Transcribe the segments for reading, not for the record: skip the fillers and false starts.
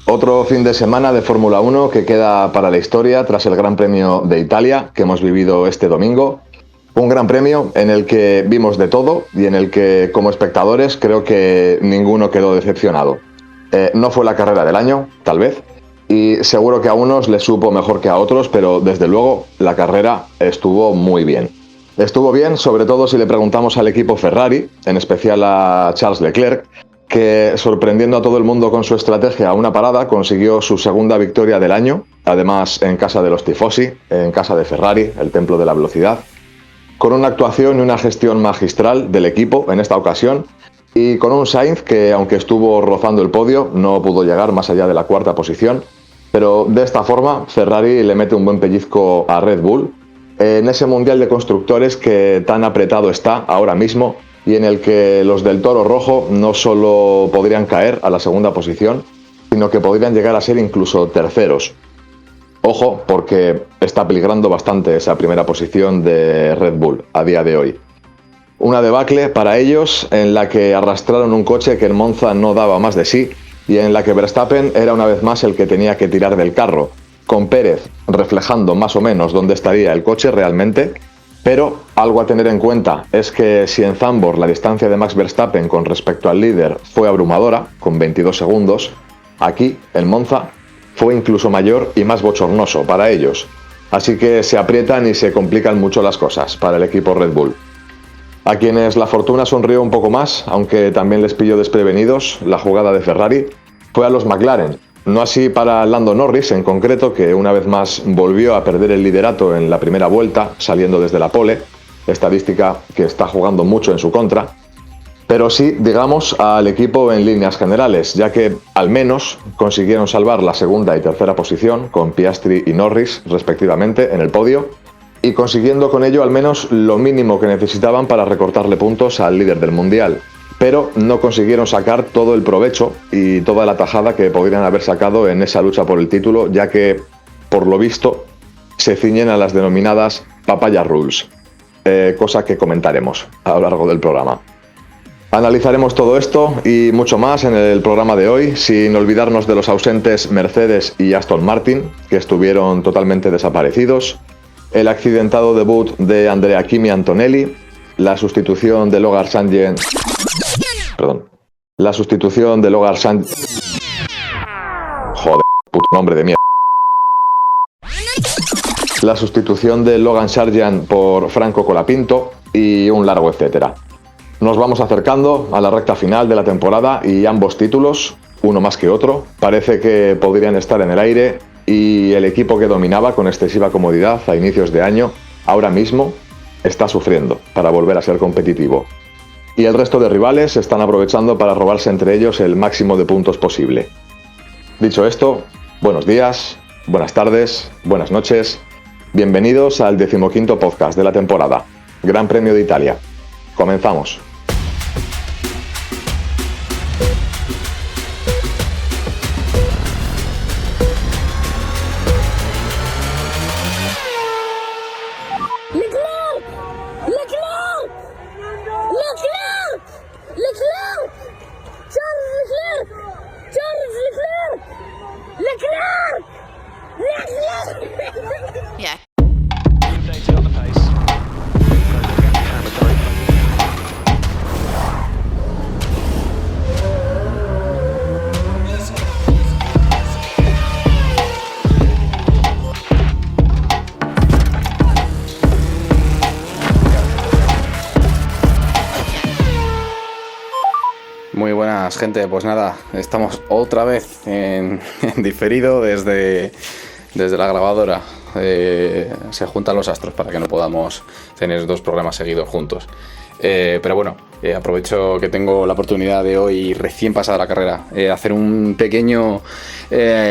Otro fin de semana de Fórmula 1 que queda para la historia tras el Gran Premio de Italia que hemos vivido este domingo. Un gran premio en el que vimos de todo y en el que, como espectadores, creo que ninguno quedó decepcionado. No fue la carrera del año, tal vez, y seguro que a unos les supo mejor que a otros, pero desde luego la carrera estuvo muy bien. Estuvo bien, sobre todo si le preguntamos al equipo Ferrari, en especial a Charles Leclerc, que sorprendiendo a todo el mundo con su estrategia a una parada, consiguió su segunda victoria del año, además en casa de los tifosi, en casa de Ferrari, el templo de la velocidad, con una actuación y una gestión magistral del equipo en esta ocasión, y con un Sainz que, aunque estuvo rozando el podio, no pudo llegar más allá de la cuarta posición, pero de esta forma Ferrari le mete un buen pellizco a Red Bull en ese Mundial de Constructores que tan apretado está ahora mismo y en el que los del Toro Rojo no solo podrían caer a la segunda posición, sino que podrían llegar a ser incluso terceros. Ojo, porque está peligrando bastante esa primera posición de Red Bull a día de hoy. Una debacle para ellos en la que arrastraron un coche que en Monza no daba más de sí y en la que Verstappen era una vez más el que tenía que tirar del carro, con Pérez reflejando más o menos dónde estaría el coche realmente, pero algo a tener en cuenta es que si en Zandvoort la distancia de Max Verstappen con respecto al líder fue abrumadora, con 22 segundos, aquí, en Monza, fue incluso mayor y más bochornoso para ellos. Así que se aprietan y se complican mucho las cosas para el equipo Red Bull. A quienes la fortuna sonrió un poco más, aunque también les pilló desprevenidos la jugada de Ferrari, fue a los McLaren. No así para Lando Norris en concreto, que una vez más volvió a perder el liderato en la primera vuelta, saliendo desde la pole, estadística que está jugando mucho en su contra, pero sí, digamos, al equipo en líneas generales, ya que al menos consiguieron salvar la segunda y tercera posición con Piastri y Norris, respectivamente, en el podio, y consiguiendo con ello al menos lo mínimo que necesitaban para recortarle puntos al líder del Mundial. Pero no consiguieron sacar todo el provecho y toda la tajada que podrían haber sacado en esa lucha por el título, ya que, por lo visto, se ciñen a las denominadas Papaya Rules, cosa que comentaremos a lo largo del programa. Analizaremos todo esto y mucho más en el programa de hoy, sin olvidarnos de los ausentes Mercedes y Aston Martin, que estuvieron totalmente desaparecidos, el accidentado debut de Andrea Kimi Antonelli, la sustitución de Logan Sargeant... Joder, puto nombre de mierda. La sustitución de Logan Sargeant por Franco Colapinto y un largo etcétera. Nos vamos acercando a la recta final de la temporada y ambos títulos, uno más que otro, parece que podrían estar en el aire y el equipo que dominaba con excesiva comodidad a inicios de año, ahora mismo está sufriendo para volver a ser competitivo. Y el resto de rivales están aprovechando para robarse entre ellos el máximo de puntos posible. Dicho esto, buenos días, buenas tardes, buenas noches, bienvenidos al 15º podcast de la temporada, Gran Premio de Italia. Comenzamos. Muy buenas, gente. Pues nada, estamos otra vez en diferido desde la grabadora. Se juntan los astros para que no podamos tener dos programas seguidos juntos. Pero bueno, aprovecho que tengo la oportunidad de hoy, recién pasada la carrera, hacer un pequeño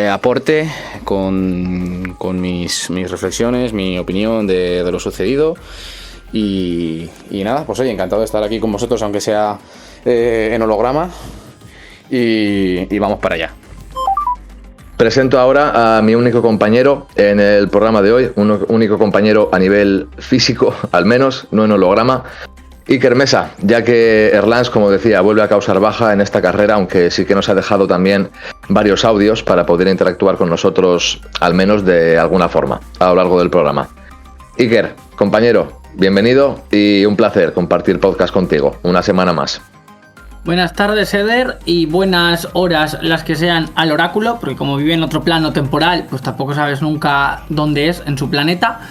aporte con mis reflexiones, mi opinión de lo sucedido. Y nada, pues oye, encantado de estar aquí con vosotros, aunque sea en holograma, y vamos para allá. Presento ahora a mi único compañero en el programa de hoy, un único compañero a nivel físico, al menos, no en holograma. Iker Mesa, ya que Erlans, como decía, vuelve a causar baja en esta carrera, aunque sí que nos ha dejado también varios audios para poder interactuar con nosotros, al menos de alguna forma, a lo largo del programa. Iker, compañero, bienvenido y un placer compartir podcast contigo una semana más. Buenas tardes, Eder, y buenas horas las que sean al oráculo, porque como vive en otro plano temporal, pues tampoco sabes nunca dónde es en su planeta.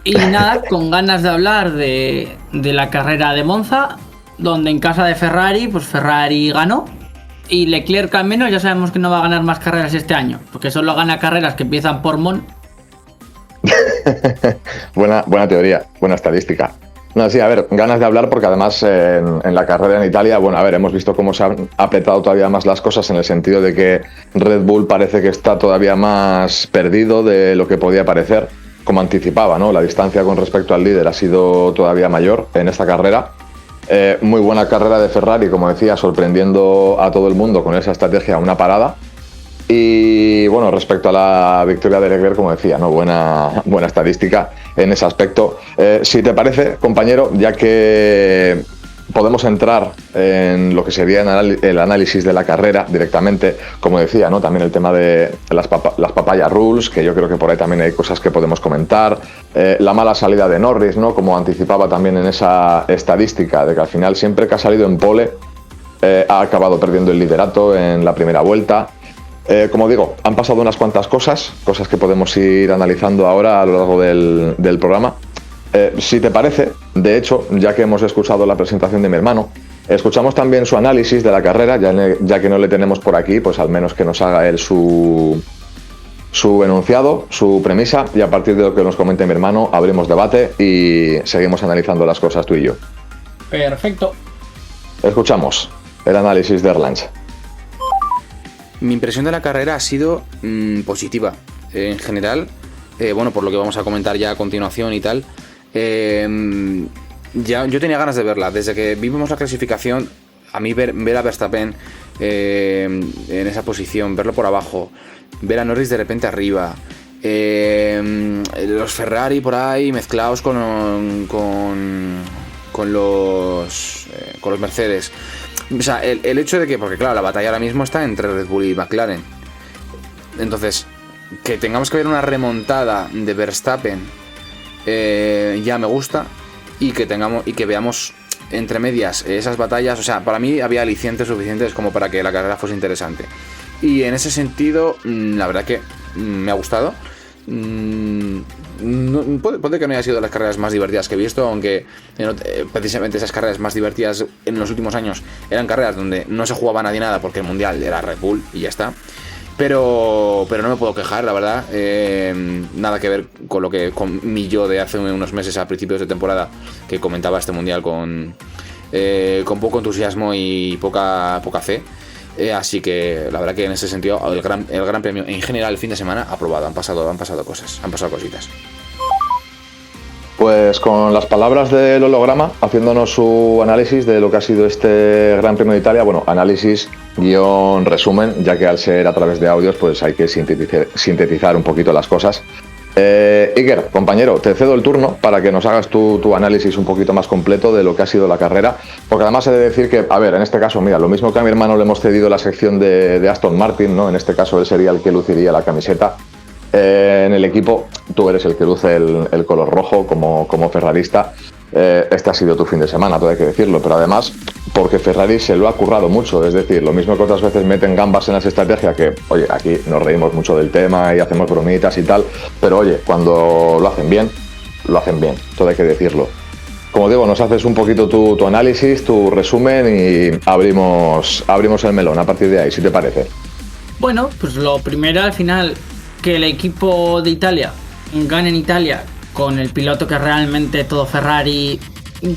Y nada, con ganas de hablar de la carrera de Monza, donde en casa de Ferrari, pues Ferrari ganó. Y Leclerc al menos ya sabemos que no va a ganar más carreras este año, porque solo gana carreras que empiezan por Mon. buena teoría, buena estadística. No, sí, a ver, ganas de hablar porque además en la carrera en Italia, bueno, a ver, hemos visto cómo se han apretado todavía más las cosas en el sentido de que Red Bull parece que está todavía más perdido de lo que podía parecer. Como anticipaba, ¿no? La distancia con respecto al líder ha sido todavía mayor en esta carrera. Muy buena carrera de Ferrari, como decía, sorprendiendo a todo el mundo con esa estrategia, una parada. Y bueno, respecto a la victoria de Leclerc, como decía, ¿no? Buena estadística en ese aspecto. Si te parece, compañero, ya que podemos entrar en lo que sería el análisis de la carrera directamente, como decía, ¿no? También el tema de las papaya rules, que yo creo que por ahí también hay cosas que podemos comentar, la mala salida de Norris, ¿no? Como anticipaba también en esa estadística, de que al final siempre que ha salido en pole ha acabado perdiendo el liderato en la primera vuelta. Como digo, han pasado unas cuantas cosas que podemos ir analizando ahora a lo largo del programa. Si te parece, de hecho, ya que hemos escuchado la presentación de mi hermano, escuchamos también su análisis de la carrera, ya que no le tenemos por aquí, pues al menos que nos haga él su enunciado, su premisa, y a partir de lo que nos comente mi hermano, abrimos debate y seguimos analizando las cosas tú y yo. Perfecto. Escuchamos el análisis de Erlans. Mi impresión de la carrera ha sido positiva. En general, bueno, por lo que vamos a comentar ya a continuación y tal, yo tenía ganas de verla. Desde que vimos la clasificación, a mí ver a Verstappen en esa posición, verlo por abajo, ver a Norris de repente arriba, los Ferrari por ahí mezclados con los Mercedes. O sea, el hecho de que, porque claro, la batalla ahora mismo está entre Red Bull y McLaren. Entonces, que tengamos que ver una remontada de Verstappen ya me gusta, y que veamos entre medias esas batallas. O sea, para mí había alicientes suficientes como para que la carrera fuese interesante, y en ese sentido la verdad que me ha gustado. Puede que no haya sido de las carreras más divertidas que he visto, aunque precisamente esas carreras más divertidas en los últimos años eran carreras donde no se jugaba nadie nada, porque el mundial era Red Bull y ya está. Pero no me puedo quejar, la verdad. Nada que ver con mi yo de hace unos meses a principios de temporada, que comentaba este mundial con poco entusiasmo y poca fe. Así que la verdad que en ese sentido el gran premio en general el fin de semana aprobado. Han pasado cosas, han pasado cositas. Pues con las palabras del holograma, haciéndonos su análisis de lo que ha sido este Gran Premio de Italia, bueno, análisis guión resumen, ya que al ser a través de audios pues hay que sintetizar un poquito las cosas. Iker, compañero, te cedo el turno para que nos hagas tu análisis un poquito más completo de lo que ha sido la carrera, porque además he de decir que, a ver, en este caso, mira, lo mismo que a mi hermano le hemos cedido la sección de Aston Martin, ¿no? En este caso él sería el que luciría la camiseta. En el equipo tú eres el que luce el color rojo como ferrarista. Este ha sido tu fin de semana, todo hay que decirlo, pero además porque Ferrari se lo ha currado mucho, es decir, lo mismo que otras veces meten gambas en las estrategias, que oye, aquí nos reímos mucho del tema y hacemos bromitas y tal, pero oye, cuando lo hacen bien, todo hay que decirlo. Como digo, nos haces un poquito tu análisis, tu resumen, y abrimos el melón a partir de ahí, si te parece. Bueno, pues lo primero, al final, que el equipo de Italia gane en Italia con el piloto que realmente todo Ferrari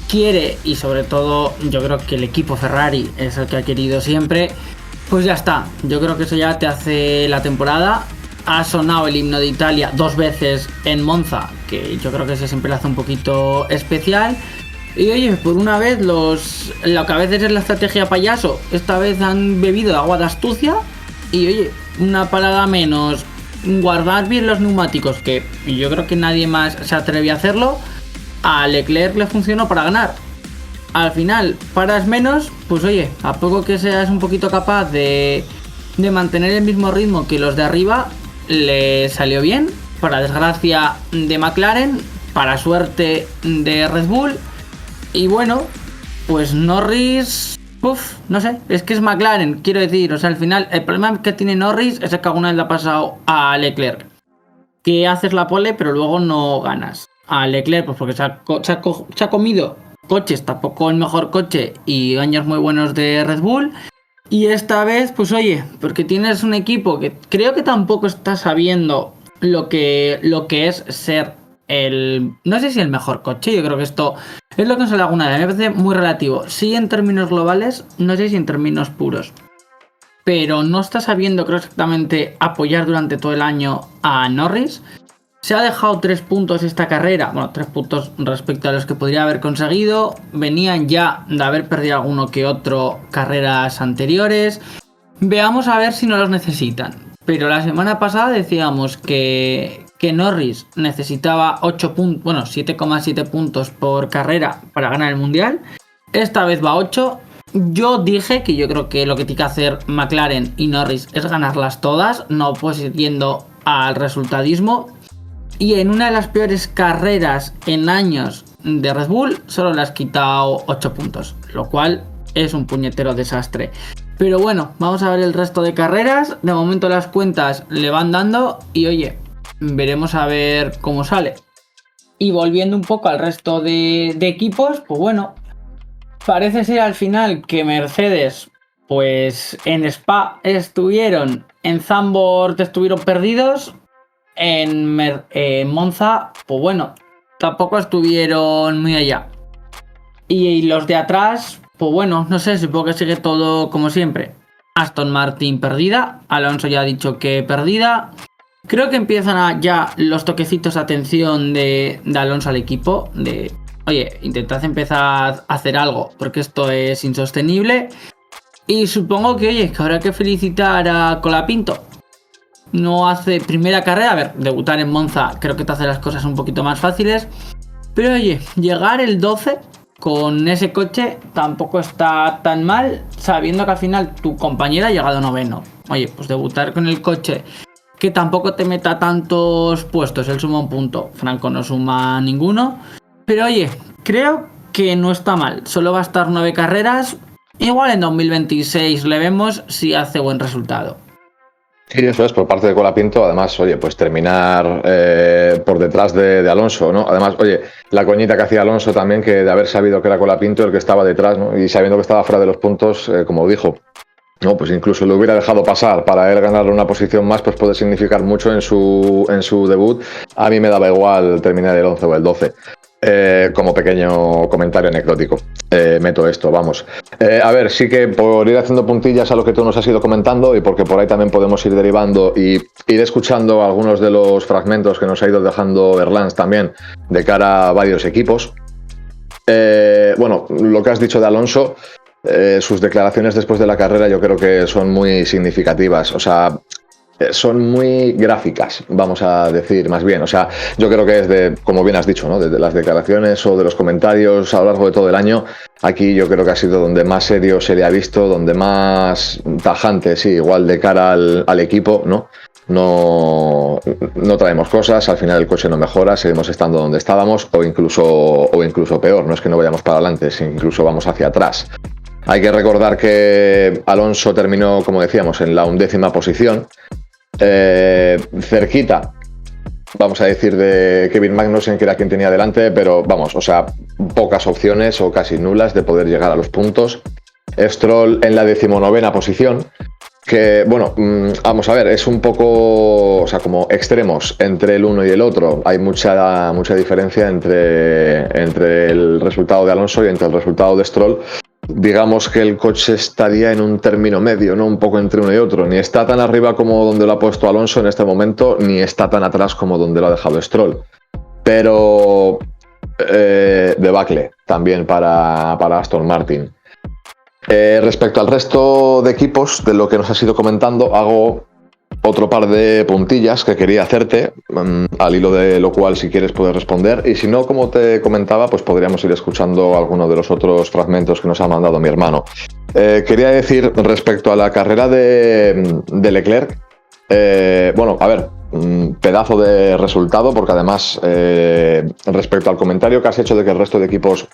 quiere, y sobre todo yo creo que el equipo Ferrari es el que ha querido siempre, pues ya está. Yo creo que eso ya te hace la temporada. Ha sonado el himno de Italia 2 veces en Monza, que yo creo que eso siempre le hace un poquito especial. Y oye, por una vez lo que a veces es la estrategia payaso, esta vez han bebido agua de astucia, y oye, una parada menos, guardar bien los neumáticos, que yo creo que nadie más se atreve a hacerlo. A Leclerc le funcionó para ganar. al final paras menos, pues oye, a poco que seas un poquito capaz de mantener el mismo ritmo que los de arriba, le salió bien, para desgracia de McLaren, para suerte de Red Bull, y bueno, pues Norris, no sé, es que es McLaren, quiero decir, o sea, al final el problema que tiene Norris es que alguna vez le ha pasado a Leclerc, que haces la pole pero luego no ganas. A Leclerc, pues porque se ha comido coches, tampoco el mejor coche y años muy buenos de Red Bull. Y esta vez, pues oye, porque tienes un equipo que creo que tampoco está sabiendo lo que es ser no sé si el mejor coche, yo creo que esto es lo que nos sale alguna vez, me parece muy relativo. Sí en términos globales, no sé si en términos puros. Pero no está sabiendo, creo, exactamente apoyar durante todo el año a Norris. Se ha dejado 3 puntos esta carrera, bueno, 3 puntos respecto a los que podría haber conseguido. Venían ya de haber perdido alguno que otro carreras anteriores. Veamos a ver si no los necesitan. Pero la semana pasada decíamos que Norris necesitaba 7,7 puntos por carrera para ganar el Mundial. Esta vez va a 8. Yo dije que yo creo que lo que tiene que hacer McLaren y Norris es ganarlas todas, no pues yendo al resultadismo. Y en una de las peores carreras en años de Red Bull solo le has quitado 8 puntos, lo cual es un puñetero desastre. Pero bueno, vamos a ver el resto de carreras. De momento las cuentas le van dando y oye, veremos a ver cómo sale. Y volviendo un poco al resto de equipos, pues bueno, parece ser al final que Mercedes, pues en Spa estuvieron, en Zandvoort estuvieron perdidos. En Monza, pues bueno, tampoco estuvieron muy allá. Y los de atrás, pues bueno, no sé, supongo que sigue todo como siempre. Aston Martin perdida, Alonso ya ha dicho que perdida. Creo que empiezan ya los toquecitos de atención de Alonso al equipo. De, oye, intentad empezar a hacer algo, porque esto es insostenible. Y supongo que, oye, que habrá que felicitar a Colapinto. No hace primera carrera, a ver, debutar en Monza creo que te hace las cosas un poquito más fáciles. Pero oye, llegar el 12 con ese coche tampoco está tan mal, sabiendo que al final tu compañera ha llegado noveno. Oye, pues debutar con el coche que tampoco te meta tantos puestos, él suma un punto, Franco no suma ninguno. Pero oye, creo que no está mal, solo va a estar 9 carreras, igual en 2026 le vemos si hace buen resultado. Sí, eso es, por parte de Colapinto, además, oye, pues terminar por detrás de Alonso, ¿no? Además, oye, la coñita que hacía Alonso también, que de haber sabido que era Colapinto el que estaba detrás, ¿no? Y sabiendo que estaba fuera de los puntos, como dijo, no, pues incluso lo hubiera dejado pasar para él ganarle una posición más, pues puede significar mucho en su debut. A mí me daba igual terminar el 11 o el 12. Como pequeño comentario anecdótico, meto esto, vamos. A ver, sí que por ir haciendo puntillas a lo que tú nos has ido comentando y porque por ahí también podemos ir derivando y ir escuchando algunos de los fragmentos que nos ha ido dejando Erlans también de cara a varios equipos. Bueno, lo que has dicho de Alonso, sus declaraciones después de la carrera yo creo que son muy significativas, o sea, son muy gráficas, vamos a decir más bien. O sea, yo creo que es de, como bien has dicho, ¿no? Desde las declaraciones o de los comentarios a lo largo de todo el año, aquí yo creo que ha sido donde más serio se le ha visto, donde más tajante, sí, igual de cara al equipo, ¿no? No traemos cosas, al final el coche no mejora, seguimos estando donde estábamos o incluso peor, no es que no vayamos para adelante, sino incluso vamos hacia atrás. Hay que recordar que Alonso terminó, como decíamos, en la 11ª posición, cerquita, vamos a decir, de Kevin Magnussen, que era quien tenía delante, pero vamos, o sea, pocas opciones o casi nulas de poder llegar a los puntos. Stroll en la 19ª posición, que bueno, vamos a ver, es un poco, o sea, como extremos entre el uno y el otro. Hay mucha diferencia entre el resultado de Alonso y entre el resultado de Stroll. Digamos que el coche estaría en un término medio, ¿no? Un poco entre uno y otro. Ni está tan arriba como donde lo ha puesto Alonso en este momento, ni está tan atrás como donde lo ha dejado Stroll. Pero debacle también para Aston Martin. Respecto al resto de equipos, de lo que nos has ido comentando, hago otro par de puntillas que quería hacerte, al hilo de lo cual, si quieres, puedes responder. Y si no, como te comentaba, pues podríamos ir escuchando alguno de los otros fragmentos que nos ha mandado mi hermano. Quería decir respecto a la carrera de Leclerc, bueno, a ver, pedazo de resultado, porque además, respecto al comentario que has hecho de que el resto de equipos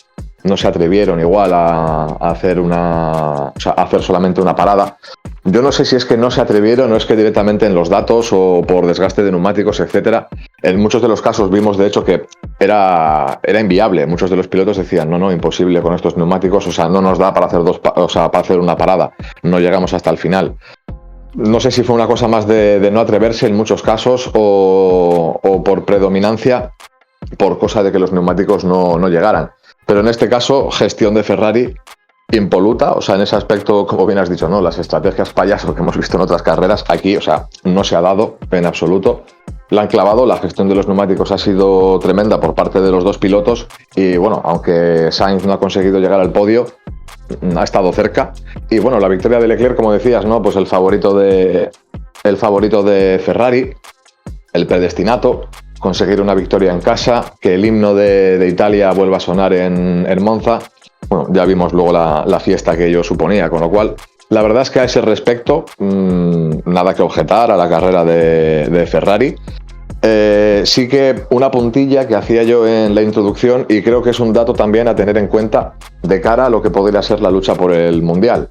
no se atrevieron igual a hacer a hacer solamente una parada. Yo no sé si es que no se atrevieron o es que directamente en los datos o por desgaste de neumáticos, etcétera. En muchos de los casos vimos de hecho que era inviable. Muchos de los pilotos decían, no, imposible con estos neumáticos, o sea, no nos da para hacer para hacer una parada. No llegamos hasta el final. No sé si fue una cosa más de no atreverse en muchos casos o por predominancia, por cosa de que los neumáticos no llegaran. Pero en este caso, gestión de Ferrari impoluta, o sea, en ese aspecto, como bien has dicho, ¿no? Las estrategias payaso que hemos visto en otras carreras, aquí, o sea, no se ha dado en absoluto. La han clavado, la gestión de los neumáticos ha sido tremenda por parte de los dos pilotos y bueno, aunque Sainz no ha conseguido llegar al podio, ha estado cerca. Y bueno, la victoria de Leclerc, como decías, ¿no? Pues el favorito de Ferrari, el predestinato, conseguir una victoria en casa, que el himno de Italia vuelva a sonar en Monza. Bueno, ya vimos luego la fiesta que ello suponía, con lo cual, la verdad es que a ese respecto, nada que objetar a la carrera de Ferrari. Sí que una puntilla que hacía yo en la introducción, y creo que es un dato también a tener en cuenta de cara a lo que podría ser la lucha por el Mundial.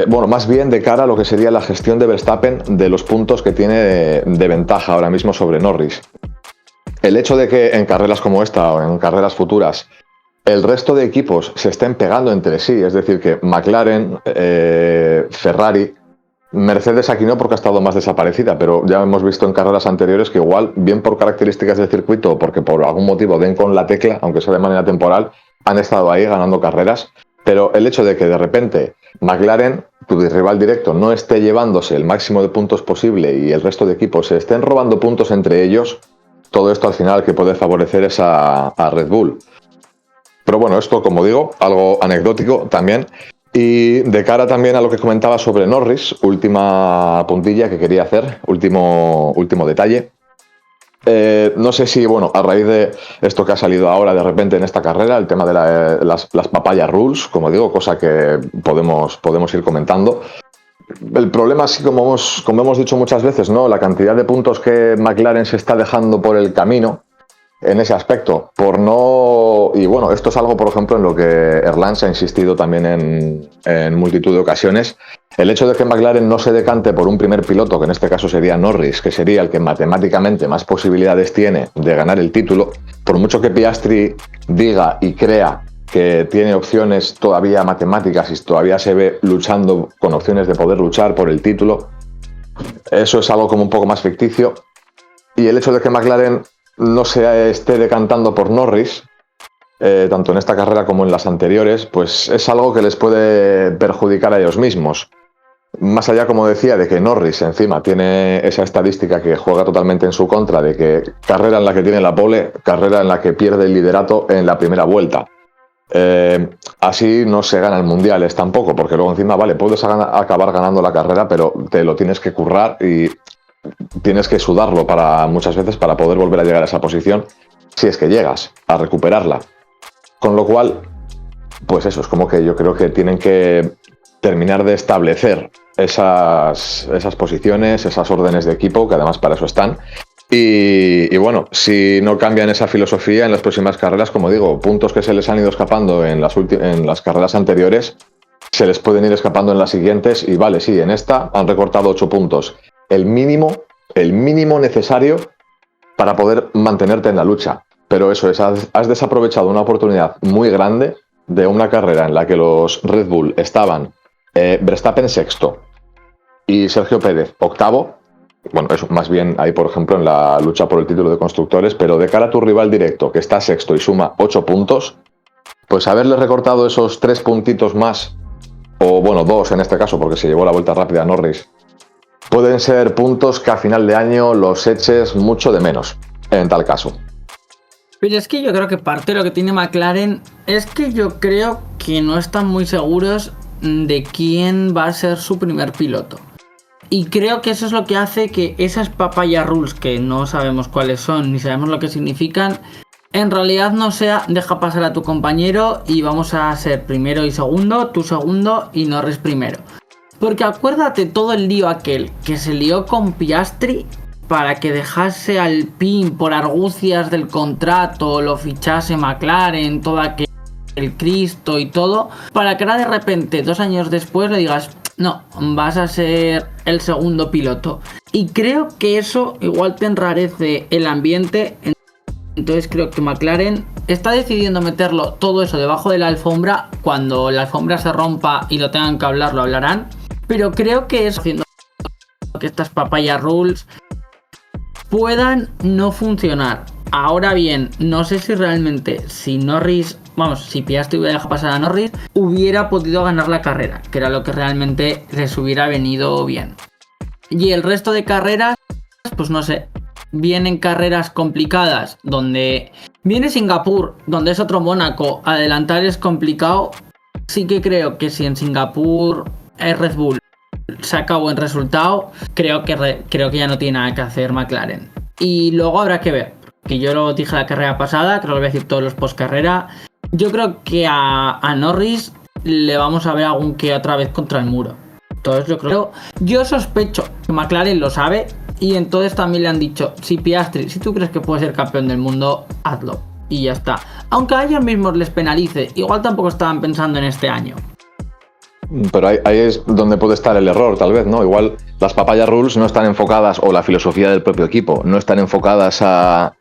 Bueno, más bien de cara a lo que sería la gestión de Verstappen de los puntos que tiene de ventaja ahora mismo sobre Norris. El hecho de que en carreras como esta o en carreras futuras el resto de equipos se estén pegando entre sí, es decir, que McLaren, Ferrari, Mercedes aquí no porque ha estado más desaparecida, pero ya hemos visto en carreras anteriores que igual, bien por características del circuito o porque por algún motivo den con la tecla, aunque sea de manera temporal, han estado ahí ganando carreras. Pero el hecho de que de repente McLaren, tu rival directo, no esté llevándose el máximo de puntos posible y el resto de equipos se estén robando puntos entre ellos, todo esto al final que puede favorecer es a Red Bull. Pero bueno, esto, como digo, algo anecdótico también. Y de cara también a lo que comentaba sobre Norris, última puntilla que quería hacer, último detalle. No sé si, bueno, a raíz de esto que ha salido ahora de repente en esta carrera, el tema de las papaya rules, como digo, cosa que podemos ir comentando. El problema, así como hemos dicho muchas veces, ¿no? La cantidad de puntos que McLaren se está dejando por el camino en ese aspecto, y bueno, esto es algo, por ejemplo, en lo que Erlans ha insistido también en multitud de ocasiones. El hecho de que McLaren no se decante por un primer piloto, que en este caso sería Norris, que sería el que matemáticamente más posibilidades tiene de ganar el título, por mucho que Piastri diga y crea que tiene opciones todavía matemáticas y todavía se ve luchando con opciones de poder luchar por el título, eso es algo como un poco más ficticio. Y el hecho de que McLaren no se esté decantando por Norris, tanto en esta carrera como en las anteriores, pues es algo que les puede perjudicar a ellos mismos. Más allá, como decía, de que Norris encima tiene esa estadística que juega totalmente en su contra, de que carrera en la que tiene la pole, carrera en la que pierde el liderato en la primera vuelta. Así no se gana el Mundial tampoco, porque luego encima, vale, puedes acabar ganando la carrera, pero te lo tienes que currar y tienes que sudarlo muchas veces para poder volver a llegar a esa posición, si es que llegas a recuperarla. Con lo cual, pues eso, es como que yo creo que tienen que terminar de establecer esas posiciones, esas órdenes de equipo, que además para eso están. Y bueno, si no cambian esa filosofía en las próximas carreras, como digo, puntos que se les han ido escapando en las carreras anteriores, se les pueden ir escapando en las siguientes. Y vale, sí, en esta han recortado 8 puntos. El mínimo necesario para poder mantenerte en la lucha. Pero eso es, has desaprovechado una oportunidad muy grande de una carrera en la que los Red Bull estaban Verstappen sexto y Sergio Pérez octavo. Bueno, eso más bien ahí, por ejemplo, en la lucha por el título de constructores, pero de cara a tu rival directo, que está sexto y suma 8 puntos, pues haberle recortado esos 3 puntitos más, o bueno, 2 en este caso, porque se llevó la vuelta rápida a Norris, pueden ser puntos que a final de año los eches mucho de menos, en tal caso. Pero es que yo creo que parte de lo que tiene McLaren es que yo creo que no están muy seguros de quién va a ser su primer piloto. Y creo que eso es lo que hace que esas papaya rules, que no sabemos cuáles son ni sabemos lo que significan, en realidad no sea deja pasar a tu compañero y vamos a ser primero y segundo, tú segundo y Norris primero. Porque acuérdate todo el lío aquel que se lió con Piastri para que dejase al Pin por argucias del contrato, lo fichase McLaren, todo aquel Cristo y todo, para que ahora de repente 2 años después le digas no, vas a ser el segundo piloto. Y creo que eso igual te enrarece el ambiente. Entonces creo que McLaren está decidiendo meterlo todo eso debajo de la alfombra. Cuando la alfombra se rompa y lo tengan que hablar, lo hablarán. Pero creo que es haciendo que estas papaya rules puedan no funcionar. Ahora bien, no sé si realmente si Piastri hubiera dejado pasar a Norris, hubiera podido ganar la carrera, que era lo que realmente les hubiera venido bien. Y el resto de carreras, pues no sé, vienen carreras complicadas, donde viene Singapur, donde es otro Mónaco, adelantar es complicado. Sí que creo que si en Singapur es Red Bull saca buen resultado, creo que ya no tiene nada que hacer McLaren. Y luego habrá que ver, que yo lo dije la carrera pasada, creo que lo voy a decir todos los post carrera. Yo creo que a Norris le vamos a ver algún que otra vez contra el muro. Entonces yo sospecho que McLaren lo sabe y entonces también le han dicho, si Piastri, si tú crees que puedes ser campeón del mundo, hazlo. Y ya está. Aunque a ellos mismos les penalice, igual tampoco estaban pensando en este año. Pero ahí es donde puede estar el error, tal vez, ¿no? Igual las papaya rules no están enfocadas, o la filosofía del propio equipo, no están enfocadas a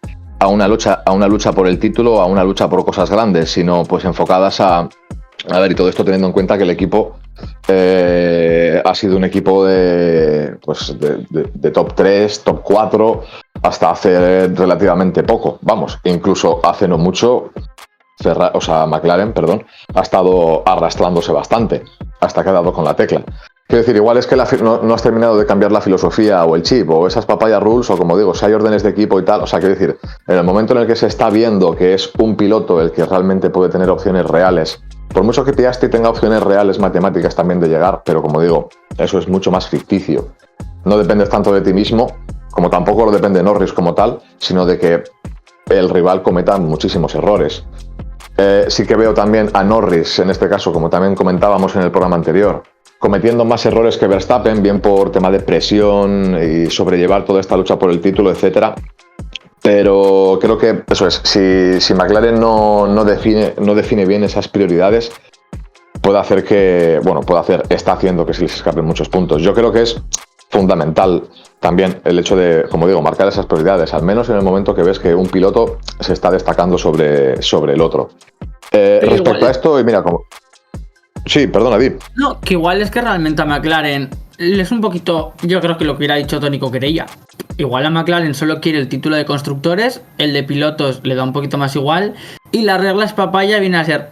una lucha por el título, a una lucha por cosas grandes, sino pues enfocadas a ver, y todo esto teniendo en cuenta que el equipo ha sido un equipo de top 3, top 4, hasta hace relativamente poco. Vamos, incluso hace no mucho, McLaren, ha estado arrastrándose bastante, hasta que ha dado con la tecla. Quiero decir, igual es que no has terminado de cambiar la filosofía o el chip o esas papaya rules, o como digo, si hay órdenes de equipo y tal. O sea, quiero decir, en el momento en el que se está viendo que es un piloto el que realmente puede tener opciones reales, por mucho que Piastri tenga opciones reales matemáticas también de llegar, pero como digo, eso es mucho más ficticio. No dependes tanto de ti mismo, como tampoco lo depende Norris como tal, sino de que el rival cometa muchísimos errores. Sí que veo también a Norris, en este caso, como también comentábamos en el programa anterior, cometiendo más errores que Verstappen, bien por tema de presión y sobrellevar toda esta lucha por el título, etcétera. Pero creo que eso es, si McLaren no define bien esas prioridades, está haciendo que se les escapen muchos puntos. Yo creo que es fundamental también el hecho de, como digo, marcar esas prioridades, al menos en el momento que ves que un piloto se está destacando sobre el otro. Respecto a esto, y mira, como... Sí, perdona, Di. No, que igual es que realmente a McLaren es un poquito, yo creo que lo que hubiera dicho Tony Coquerella. Igual a McLaren solo quiere el título de constructores, el de pilotos le da un poquito más igual, y las reglas papaya viene a ser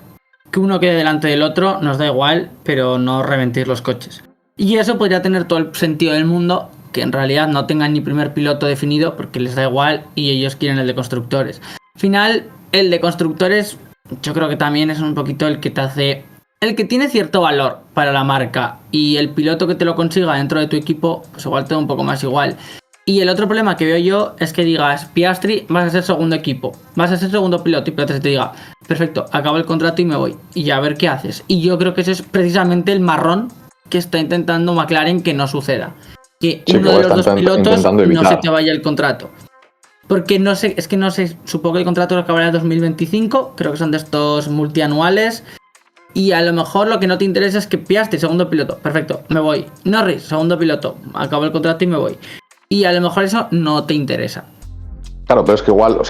que uno quede delante del otro, nos da igual, pero no reventir los coches. Y eso podría tener todo el sentido del mundo, que en realidad no tengan ni primer piloto definido porque les da igual y ellos quieren el de constructores. Al final, el de constructores yo creo que también es un poquito el que te hace... El que tiene cierto valor para la marca, y el piloto que te lo consiga dentro de tu equipo, pues igual te da un poco más igual. Y el otro problema que veo yo es que digas, Piastri, vas a ser segundo equipo, vas a ser segundo piloto, y Piastri te diga, perfecto, acabo el contrato y me voy, y ya a ver qué haces. Y yo creo que ese es precisamente el marrón que está intentando McLaren que no suceda. Que sí, uno de los dos pilotos no se te vaya el contrato. Porque no sé, supongo que el contrato acabará en 2025, creo que son de estos multianuales. Y a lo mejor lo que no te interesa es que Piastri, segundo piloto, perfecto, me voy. Norris, segundo piloto, acabo el contrato y me voy. Y a lo mejor eso no te interesa. Claro, pero es que igual,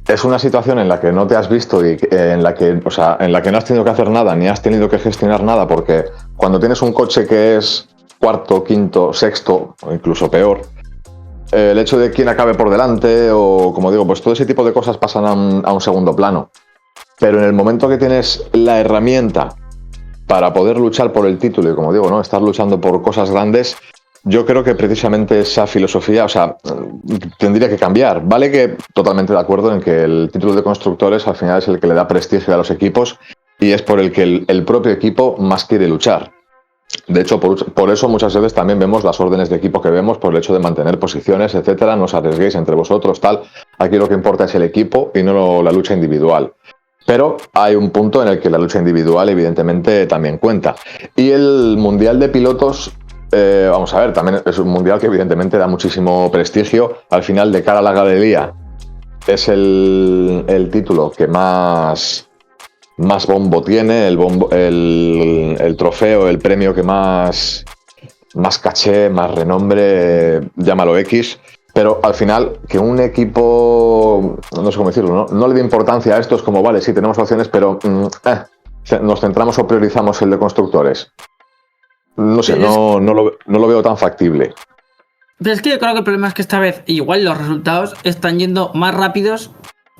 es una situación en la que no te has visto y en la que no has tenido que hacer nada, ni has tenido que gestionar nada, porque cuando tienes un coche que es cuarto, quinto, sexto, o incluso peor, el hecho de quién acabe por delante, o como digo, pues todo ese tipo de cosas pasan a un segundo plano. Pero en el momento que tienes la herramienta para poder luchar por el título y, como digo, ¿no?, estar luchando por cosas grandes, yo creo que precisamente esa filosofía, tendría que cambiar. Vale que totalmente de acuerdo en que el título de constructores al final es el que le da prestigio a los equipos y es por el que el propio equipo más quiere luchar. De hecho, por eso muchas veces también vemos las órdenes de equipo que vemos por el hecho de mantener posiciones, etcétera. No os arriesguéis entre vosotros, tal. Aquí lo que importa es el equipo y no la lucha individual. Pero hay un punto en el que la lucha individual evidentemente también cuenta. Y el Mundial de Pilotos, vamos a ver, también es un mundial que evidentemente da muchísimo prestigio. Al final, de cara a la galería, es el título que más bombo tiene, el trofeo, el premio que más caché, más renombre, llámalo X. Pero al final, que un equipo, no sé cómo decirlo, no le dé importancia a esto, es como, vale, sí, tenemos opciones, pero nos centramos o priorizamos el de constructores. No sé, no lo veo tan factible. Pero es que yo creo que el problema es que esta vez igual los resultados están yendo más rápidos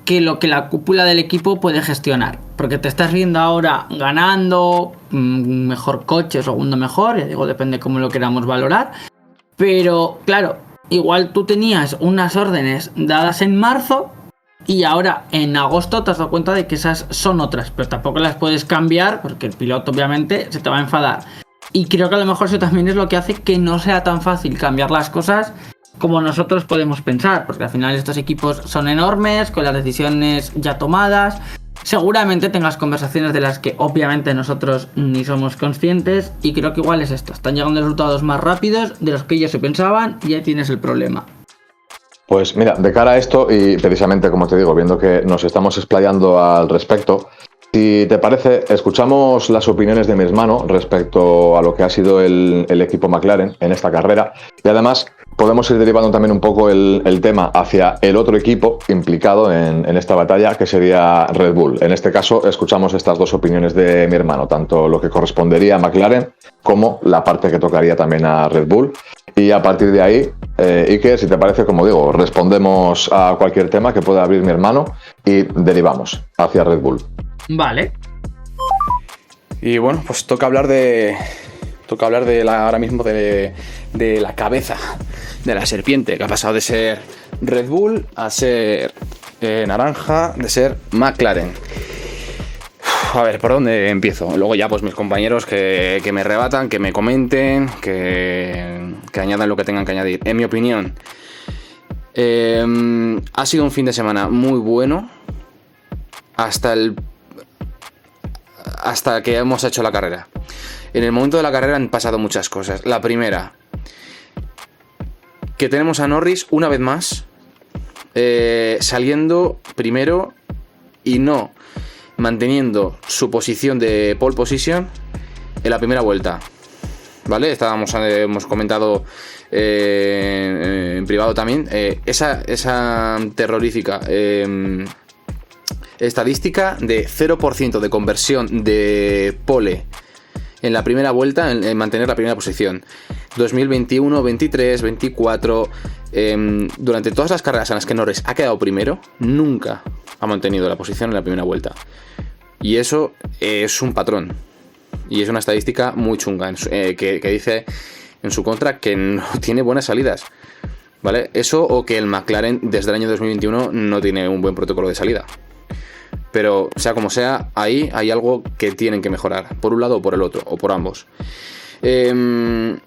que lo que la cúpula del equipo puede gestionar. Porque te estás viendo ahora ganando, mejor coche, segundo mejor, ya digo, depende cómo lo queramos valorar. Pero, claro, igual tú tenías unas órdenes dadas en marzo y ahora en agosto te has dado cuenta de que esas son otras, pero tampoco las puedes cambiar porque el piloto obviamente se te va a enfadar. Y creo que a lo mejor eso también es lo que hace que no sea tan fácil cambiar las cosas como nosotros podemos pensar, porque al final estos equipos son enormes, con las decisiones ya tomadas. Seguramente tengas conversaciones de las que obviamente nosotros ni somos conscientes, y creo que igual es esto, están llegando resultados más rápidos de los que ellos se pensaban y ahí tienes el problema. Pues mira, de cara a esto, y precisamente como te digo, viendo que nos estamos explayando al respecto, si te parece, escuchamos las opiniones de mi hermano respecto a lo que ha sido el equipo McLaren en esta carrera, y además podemos ir derivando también un poco el tema hacia el otro equipo implicado en esta batalla, que sería Red Bull. En este caso, escuchamos estas dos opiniones de mi hermano, tanto lo que correspondería a McLaren como la parte que tocaría también a Red Bull. Y a partir de ahí, Iker, si te parece, como digo, respondemos a cualquier tema que pueda abrir mi hermano y derivamos hacia Red Bull. Vale. Y bueno, pues toca hablar de ahora mismo de la cabeza de la serpiente, que ha pasado de ser Red Bull a ser naranja, de ser McLaren. A ver, ¿por dónde empiezo? Luego ya pues mis compañeros que me rebatan, que me comenten, que añadan lo que tengan que añadir. En mi opinión, ha sido un fin de semana muy bueno hasta que hemos hecho la carrera. En el momento de la carrera han pasado muchas cosas. La primera, que tenemos a Norris una vez más saliendo primero y no manteniendo su posición de pole position en la primera vuelta, ¿vale? Hemos comentado en privado también esa terrorífica estadística de 0% de conversión de pole en la primera vuelta, en mantener la primera posición. 2021, 23, 24, durante todas las carreras en las que Norris ha quedado primero, nunca ha mantenido la posición en la primera vuelta. Y eso es un patrón. Y es una estadística muy chunga, que dice en su contra que no tiene buenas salidas, ¿vale? Eso, o que el McLaren desde el año 2021 no tiene un buen protocolo de salida. Pero sea como sea, ahí hay algo que tienen que mejorar, por un lado o por el otro, o por ambos. En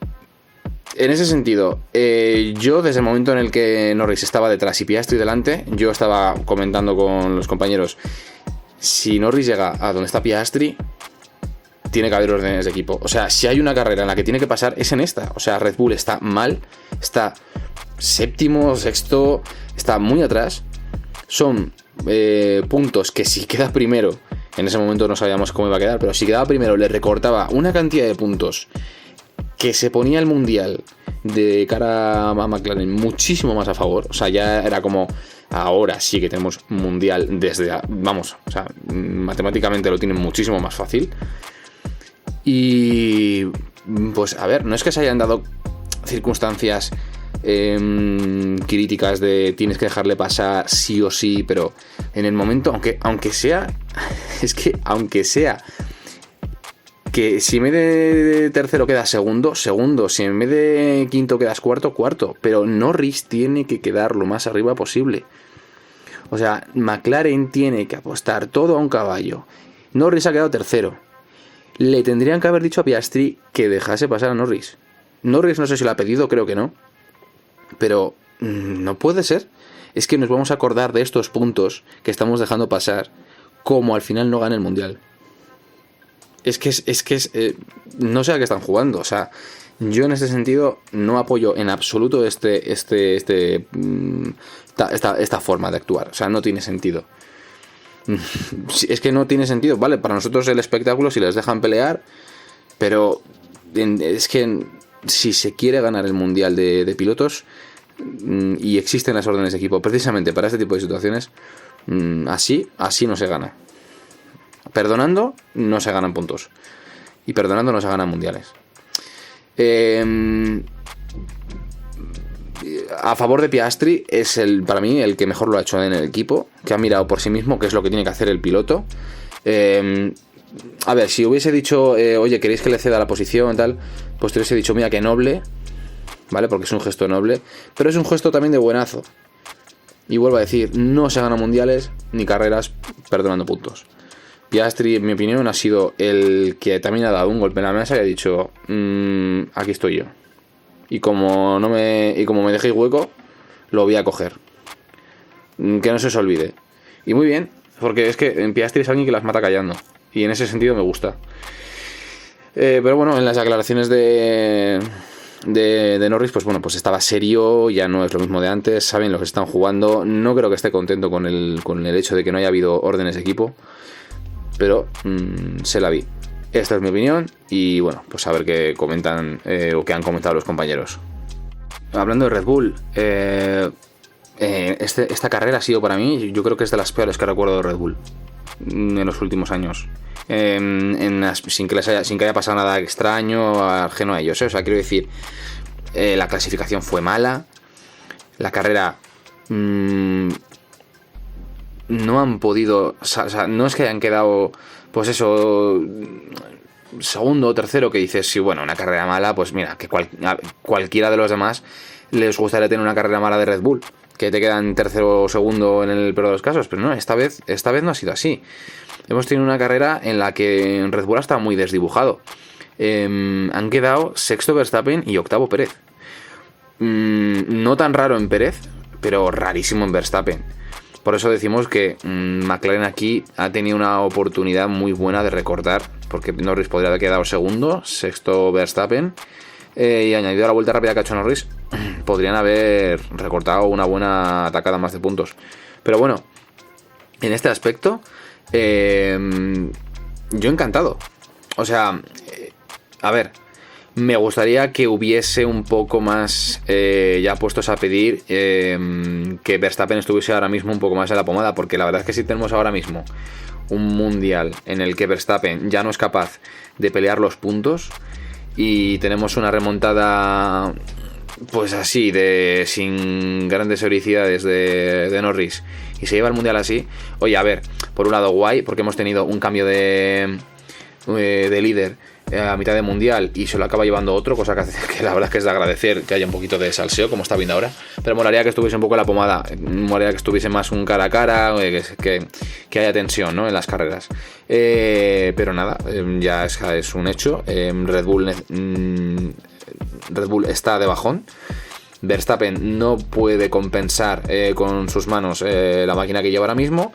ese sentido, yo desde el momento en el que Norris estaba detrás y Piastri delante, yo estaba comentando con los compañeros, si Norris llega a donde está Piastri, tiene que haber órdenes de equipo. O sea, si hay una carrera en la que tiene que pasar, es en esta. O sea, Red Bull está mal, está séptimo, sexto, está muy atrás. Son puntos que si queda primero, en ese momento no sabíamos cómo iba a quedar, pero si quedaba primero le recortaba una cantidad de puntos que se ponía el mundial de cara a McLaren muchísimo más a favor. O sea, ya era como, ahora sí que tenemos mundial o sea, matemáticamente lo tienen muchísimo más fácil. Y pues a ver, no es que se hayan dado circunstancias críticas de tienes que dejarle pasar sí o sí, pero en el momento, aunque sea que si en vez de tercero quedas segundo, si en vez de quinto quedas cuarto, pero Norris tiene que quedar lo más arriba posible. O sea, McLaren tiene que apostar todo a un caballo. Norris ha quedado tercero le tendrían que haber dicho a Piastri que dejase pasar a Norris. Norris no sé si lo ha pedido, creo que no. Pero no puede ser. Es que nos vamos a acordar de estos puntos que estamos dejando pasar como al final no gane el Mundial. No sé a qué están jugando. O sea, yo en este sentido no apoyo en absoluto esta forma de actuar. O sea, no tiene sentido. Es que no tiene sentido, vale, para nosotros el espectáculo si les dejan pelear, pero es que si se quiere ganar el Mundial de pilotos y existen las órdenes de equipo precisamente para este tipo de situaciones, así no se gana. Perdonando no se ganan puntos y perdonando no se ganan mundiales. A favor de Piastri es para mí el que mejor lo ha hecho en el equipo, que ha mirado por sí mismo qué es lo que tiene que hacer el piloto. A ver, si hubiese dicho, oye, ¿queréis que le ceda la posición y tal? Pues te hubiese dicho, mira, que noble, ¿vale? Porque es un gesto noble, pero es un gesto también de buenazo. Y vuelvo a decir, no se ganan mundiales ni carreras perdonando puntos. Piastri, en mi opinión, ha sido el que también ha dado un golpe en la mesa y ha dicho, aquí estoy yo. Y como me dejéis hueco, lo voy a coger. Que no se os olvide. Y muy bien, porque es que en Piastri es alguien que las mata callando. Y en ese sentido me gusta. Pero bueno, en las aclaraciones de Norris, pues bueno, pues estaba serio, ya no es lo mismo de antes, saben lo que están jugando. No creo que esté contento con el hecho de que no haya habido órdenes de equipo. Pero se la vi. Esta es mi opinión y bueno, pues a ver qué comentan o qué han comentado los compañeros. Hablando de Red Bull, esta carrera ha sido para mí, yo creo que es de las peores que recuerdo de Red Bull en los últimos años. Sin que haya pasado nada extraño ajeno a ellos, ¿eh? O sea, quiero decir, la clasificación fue mala, la carrera no han podido, o sea, no es que hayan quedado, pues eso, segundo o tercero, que dices, sí, bueno, una carrera mala, pues mira, que cualquiera de los demás les gustaría tener una carrera mala de Red Bull, que te quedan tercero o segundo en el peor de los casos, pero no, esta vez no ha sido así. Hemos tenido una carrera en la que Red Bull está muy desdibujado. Han quedado sexto Verstappen y octavo Pérez. No tan raro en Pérez, pero rarísimo en Verstappen. Por eso decimos que McLaren aquí ha tenido una oportunidad muy buena de recortar, porque Norris podría haber quedado segundo, sexto Verstappen, y añadido a la vuelta rápida que ha hecho Norris, podrían haber recortado una buena atacada más de puntos. Pero bueno, en este aspecto, yo encantado. O sea, a ver, me gustaría que hubiese un poco más ya puestos a pedir que Verstappen estuviese ahora mismo un poco más en la pomada, porque la verdad es que si tenemos ahora mismo un mundial en el que Verstappen ya no es capaz de pelear los puntos y tenemos una remontada pues así, sin grandes heroicidades de Norris, y se lleva el mundial así, oye, a ver, por un lado guay, porque hemos tenido un cambio de líder a mitad de mundial y se lo acaba llevando otro, cosa que la verdad es que es de agradecer que haya un poquito de salseo, como está viendo ahora, pero molaría que estuviese un poco en la pomada, molaría que estuviese más un cara a cara, que haya tensión, ¿no?, en las carreras, pero nada, ya es un hecho. Red Bull está de bajón. Verstappen no puede compensar con sus manos la máquina que lleva ahora mismo.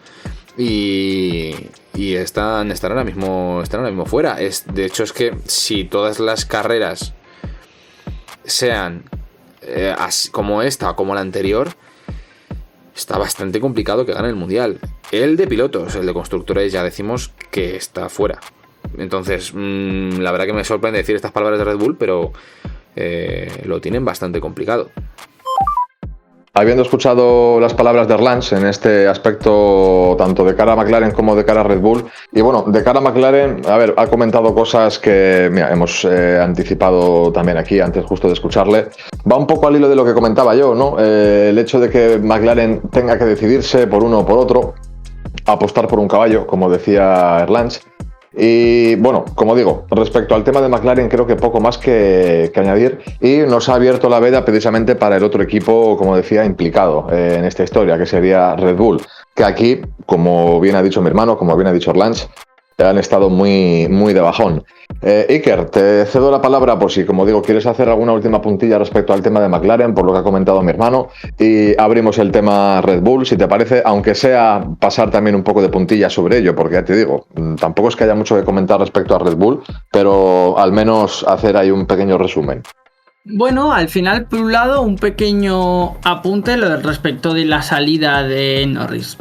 Y están ahora mismo fuera. De hecho, es que si todas las carreras sean como esta o como la anterior, está bastante complicado que gane el mundial. El de pilotos, el de constructores, ya decimos que está fuera. Entonces, la verdad que me sorprende decir estas palabras de Red Bull, pero lo tienen bastante complicado. Habiendo escuchado las palabras de Erlans en este aspecto, tanto de cara a McLaren como de cara a Red Bull, y bueno, de cara a McLaren, a ver, ha comentado cosas que mira, hemos anticipado también aquí antes justo de escucharle. Va un poco al hilo de lo que comentaba yo, ¿no? El hecho de que McLaren tenga que decidirse por uno o por otro, apostar por un caballo, como decía Erlans. Y bueno, como digo, respecto al tema de McLaren creo que poco más que añadir, y nos ha abierto la veda precisamente para el otro equipo, como decía, implicado en esta historia, que sería Red Bull, que aquí, como bien ha dicho mi hermano, como bien ha dicho Erlans, han estado muy, muy de bajón. Iker, te cedo la palabra por si, como digo, quieres hacer alguna última puntilla respecto al tema de McLaren, por lo que ha comentado mi hermano, y abrimos el tema Red Bull, si te parece, aunque sea pasar también un poco de puntilla sobre ello, porque ya te digo, tampoco es que haya mucho que comentar respecto a Red Bull, pero al menos hacer ahí un pequeño resumen. Bueno, al final, por un lado, un pequeño apunte respecto de la salida de Norris.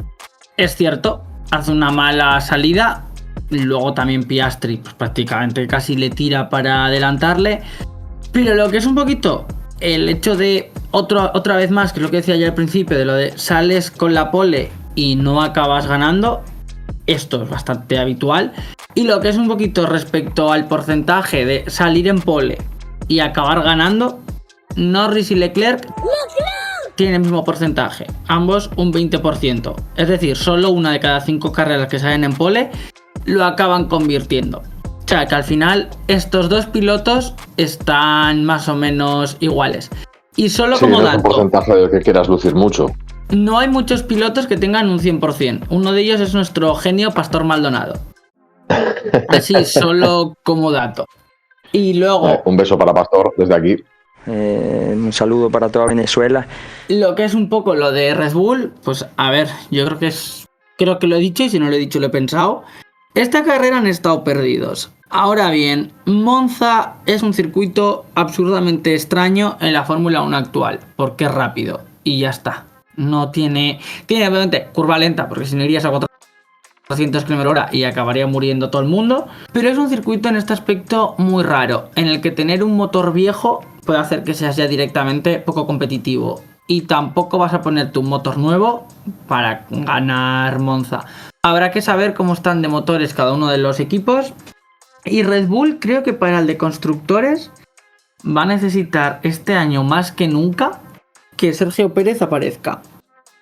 Es cierto, hace una mala salida. Luego también Piastri pues prácticamente casi le tira para adelantarle. Pero lo que es un poquito el hecho de otra vez más, que es lo que decía ya al principio, de lo de sales con la pole y no acabas ganando. Esto es bastante habitual. Y lo que es un poquito respecto al porcentaje de salir en pole y acabar ganando, Norris y Leclerc tienen el mismo porcentaje, ambos un 20%. Es decir, solo una de cada 5 carreras que salen en pole lo acaban convirtiendo. O sea que al final estos dos pilotos están más o menos iguales. Y solo sí, como no dato, es un porcentaje del que quieras lucir mucho. No hay muchos pilotos que tengan un 100%. Uno de ellos es nuestro genio Pastor Maldonado. Así, solo como dato. Y luego... un beso para Pastor desde aquí. Un saludo para toda Venezuela. Lo que es un poco lo de Red Bull, pues a ver, yo creo que lo he dicho, y si no lo he dicho lo he pensado. Esta carrera han estado perdidos. Ahora bien, Monza es un circuito absurdamente extraño en la Fórmula 1 actual, porque es rápido y ya está. No tiene obviamente curva lenta, porque si no irías a 400 km/h y acabaría muriendo todo el mundo. Pero es un circuito en este aspecto muy raro, en el que tener un motor viejo puede hacer que seas ya directamente poco competitivo. Y tampoco vas a ponerte un motor nuevo para ganar Monza. Habrá que saber cómo están de motores cada uno de los equipos. Y Red Bull creo que para el de constructores va a necesitar este año más que nunca que Sergio Pérez aparezca.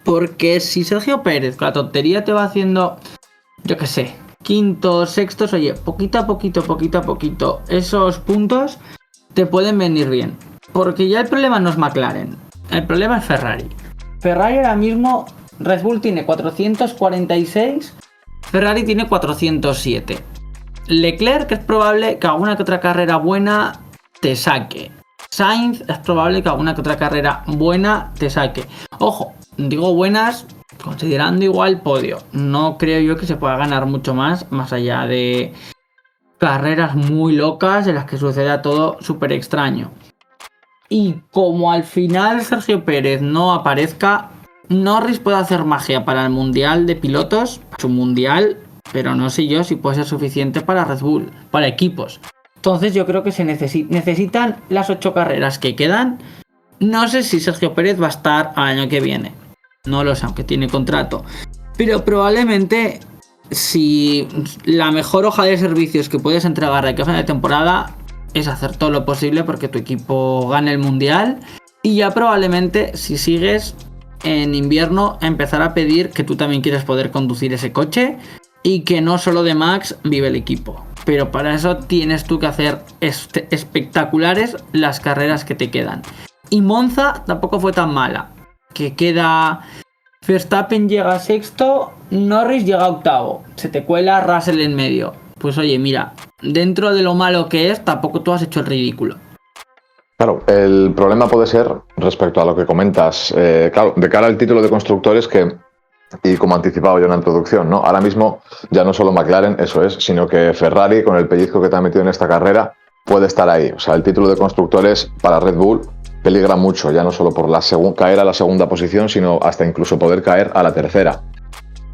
Porque si Sergio Pérez con la tontería te va haciendo, yo qué sé, quintos, sextos, oye, poquito a poquito, esos puntos te pueden venir bien. Porque ya el problema no es McLaren, el problema es Ferrari. Ferrari ahora mismo, Red Bull tiene 446, Ferrari tiene 407. Leclerc, que es probable que alguna que otra carrera buena te saque. Sainz es probable que alguna que otra carrera buena te saque. Ojo, digo buenas considerando igual podio. No creo yo que se pueda ganar mucho más allá de carreras muy locas en las que suceda todo súper extraño. Y como al final Sergio Pérez no aparezca, Norris puede hacer magia para el Mundial de Pilotos, su Mundial, pero no sé yo si puede ser suficiente para Red Bull, para equipos. Entonces yo creo que se necesitan las 8 carreras que quedan. No sé si Sergio Pérez va a estar al año que viene. No lo sé, aunque tiene contrato. Pero probablemente si la mejor hoja de servicios que puedes entregar de aquí a final de temporada es hacer todo lo posible porque tu equipo gane el Mundial. Y ya probablemente si sigues en invierno empezar a pedir que tú también quieres poder conducir ese coche. Y que no solo de Max vive el equipo. Pero para eso tienes tú que hacer espectaculares las carreras que te quedan. Y Monza tampoco fue tan mala. Que queda... Verstappen llega a sexto, Norris llega a octavo. Se te cuela Russell en medio. Pues oye, mira, dentro de lo malo que es, tampoco tú has hecho el ridículo. Claro, el problema puede ser, respecto a lo que comentas, claro, de cara al título de constructores que... Y como anticipaba yo en la introducción, ¿no? Ahora mismo ya no solo McLaren, eso es, sino que Ferrari, con el pellizco que te ha metido en esta carrera, puede estar ahí. O sea, el título de constructores para Red Bull peligra mucho, ya no solo por caer a la segunda posición, sino hasta incluso poder caer a la tercera.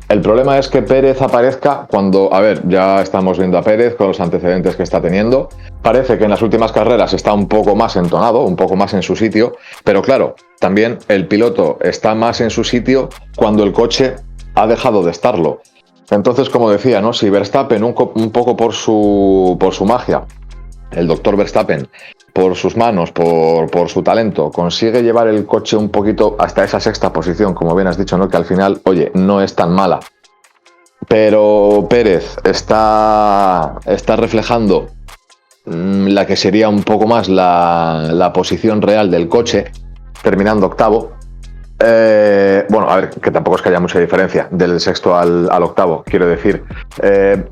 El problema es que Pérez aparezca cuando, a ver, ya estamos viendo a Pérez con los antecedentes que está teniendo. Parece que en las últimas carreras está un poco más entonado, un poco más en su sitio, pero claro, también el piloto está más en su sitio cuando el coche ha dejado de estarlo. Entonces, como decía, ¿no? Si Verstappen, un poco por su magia, el doctor Verstappen, por sus manos, por su talento, consigue llevar el coche un poquito hasta esa sexta posición, como bien has dicho, ¿no? Que al final, oye, no es tan mala. Pero Pérez está reflejando la que sería un poco más la posición real del coche, terminando octavo. Bueno, a ver, que tampoco es que haya mucha diferencia del sexto al octavo, quiero decir.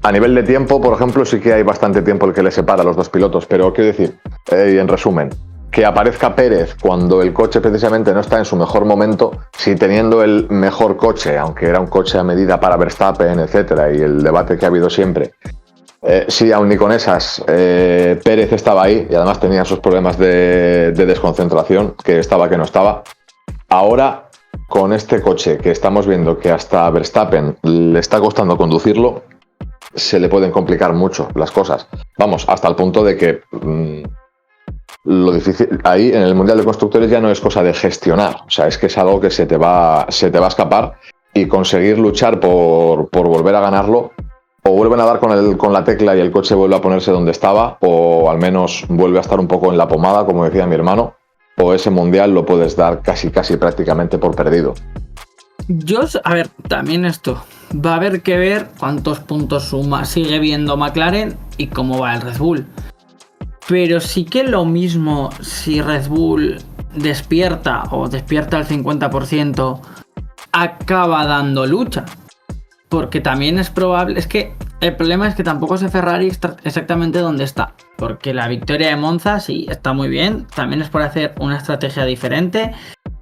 A nivel de tiempo, por ejemplo, sí que hay bastante tiempo el que le separa a los dos pilotos, pero quiero decir, y en resumen, que aparezca Pérez cuando el coche precisamente no está en su mejor momento, si teniendo el mejor coche, aunque era un coche a medida para Verstappen, etcétera, y el debate que ha habido siempre, sí, aún ni con esas, Pérez estaba ahí y además tenía sus problemas de desconcentración, que estaba que no estaba. Ahora, con este coche que estamos viendo que hasta Verstappen le está costando conducirlo, se le pueden complicar mucho las cosas. Vamos, hasta el punto de que lo difícil ahí en el Mundial de Constructores ya no es cosa de gestionar. O sea, es que es algo que se te va a escapar, y conseguir luchar por volver a ganarlo, o vuelven a dar con la tecla y el coche vuelve a ponerse donde estaba, o al menos vuelve a estar un poco en la pomada, como decía mi hermano, o ese Mundial lo puedes dar casi prácticamente por perdido. A ver, también esto, va a haber que ver cuántos puntos sigue viendo McLaren y cómo va el Red Bull. Pero sí que lo mismo si Red Bull despierta al 50%, acaba dando lucha. Porque también es probable, es que el problema es que tampoco sé Ferrari exactamente dónde está. Porque la victoria de Monza sí está muy bien, también es por hacer una estrategia diferente.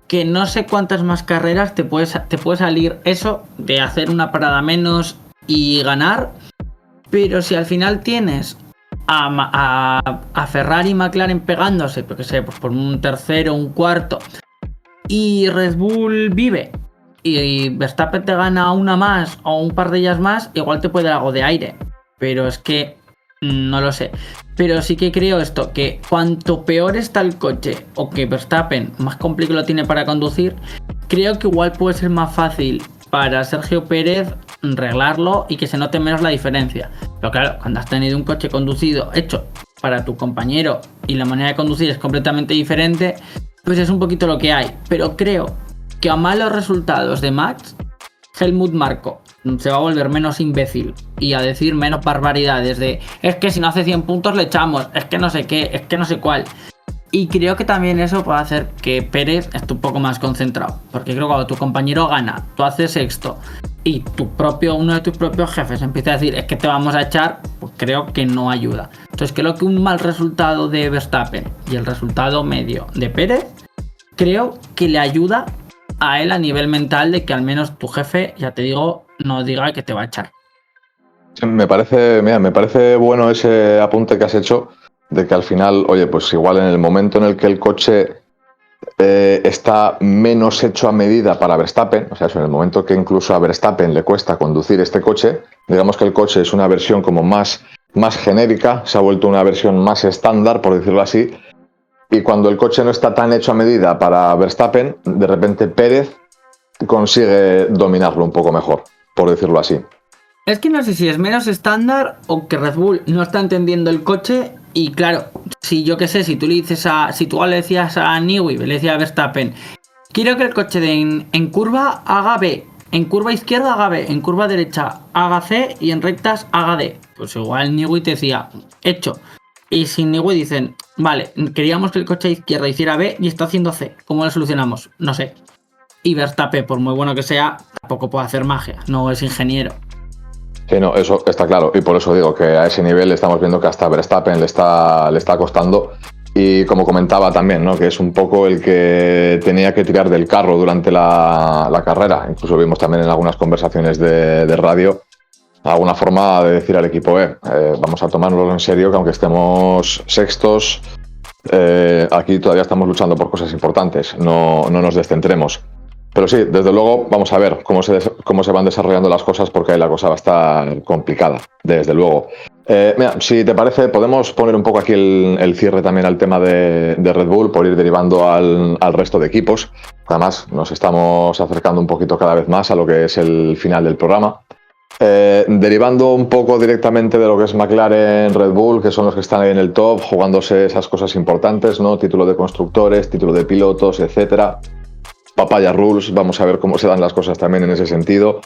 Que no sé cuántas más carreras te puede salir eso de hacer una parada menos y ganar. Pero si al final tienes a Ferrari y McLaren pegándose, porque sé, pues por un tercero, un cuarto, y Red Bull vive, y Verstappen te gana una más o un par de ellas más, igual te puede dar algo de aire. Pero es que no lo sé. Pero sí que creo esto, que cuanto peor está el coche o que Verstappen más complicado lo tiene para conducir, creo que igual puede ser más fácil para Sergio Pérez arreglarlo y que se note menos la diferencia. Pero claro, cuando has tenido un coche conducido hecho para tu compañero y la manera de conducir es completamente diferente, pues es un poquito lo que hay. Pero creo que a malos resultados de Max, Helmut Marko se va a volver menos imbécil y a decir menos barbaridades de es que si no hace 100 puntos le echamos, es que no sé qué, es que no sé cuál. Y creo que también eso puede hacer que Pérez esté un poco más concentrado, porque creo que cuando tu compañero gana, tú haces sexto y uno de tus propios jefes empieza a decir es que te vamos a echar, pues creo que no ayuda. Entonces creo que un mal resultado de Verstappen y el resultado medio de Pérez, creo que le ayuda a él a nivel mental de que al menos tu jefe, ya te digo, no diga que te va a echar. Me parece bueno ese apunte que has hecho, de que al final, oye, pues igual en el momento en el que el coche está menos hecho a medida para Verstappen, o sea, eso, en el momento que incluso a Verstappen le cuesta conducir este coche, digamos que el coche es una versión como más genérica, se ha vuelto una versión más estándar, por decirlo así, y cuando el coche no está tan hecho a medida para Verstappen, de repente Pérez consigue dominarlo un poco mejor, por decirlo así. Es que no sé si es menos estándar o que Red Bull no está entendiendo el coche. Y claro, si yo qué sé, si tú le decías a Newey, le decías a Verstappen, quiero que el coche en curva haga B, en curva izquierda haga B, en curva derecha haga C y en rectas haga D. Pues igual Newey te decía, hecho. Y si Newey dicen, vale, queríamos que el coche izquierda hiciera B y está haciendo C, ¿cómo lo solucionamos? No sé. Y Verstappen, por muy bueno que sea, tampoco puede hacer magia, no es ingeniero. Sí, no, eso está claro, y por eso digo que a ese nivel estamos viendo que hasta Verstappen le está costando, y como comentaba también, ¿no?, que es un poco el que tenía que tirar del carro durante la carrera. Incluso vimos también en algunas conversaciones de radio alguna forma de decir al equipo, vamos a tomárnoslo en serio, que aunque estemos sextos, aquí todavía estamos luchando por cosas importantes, no nos descentremos. Pero sí, desde luego vamos a ver cómo se van desarrollando las cosas, porque ahí la cosa va a estar complicada, desde luego. Mira, si te parece, podemos poner un poco aquí el cierre también al tema de Red Bull, por ir derivando al resto de equipos. Además, nos estamos acercando un poquito cada vez más a lo que es el final del programa. Derivando un poco directamente de lo que es McLaren, Red Bull, que son los que están ahí en el top, jugándose esas cosas importantes, ¿no? Título de constructores, título de pilotos, etcétera. Papaya Rules, vamos a ver cómo se dan las cosas también en ese sentido.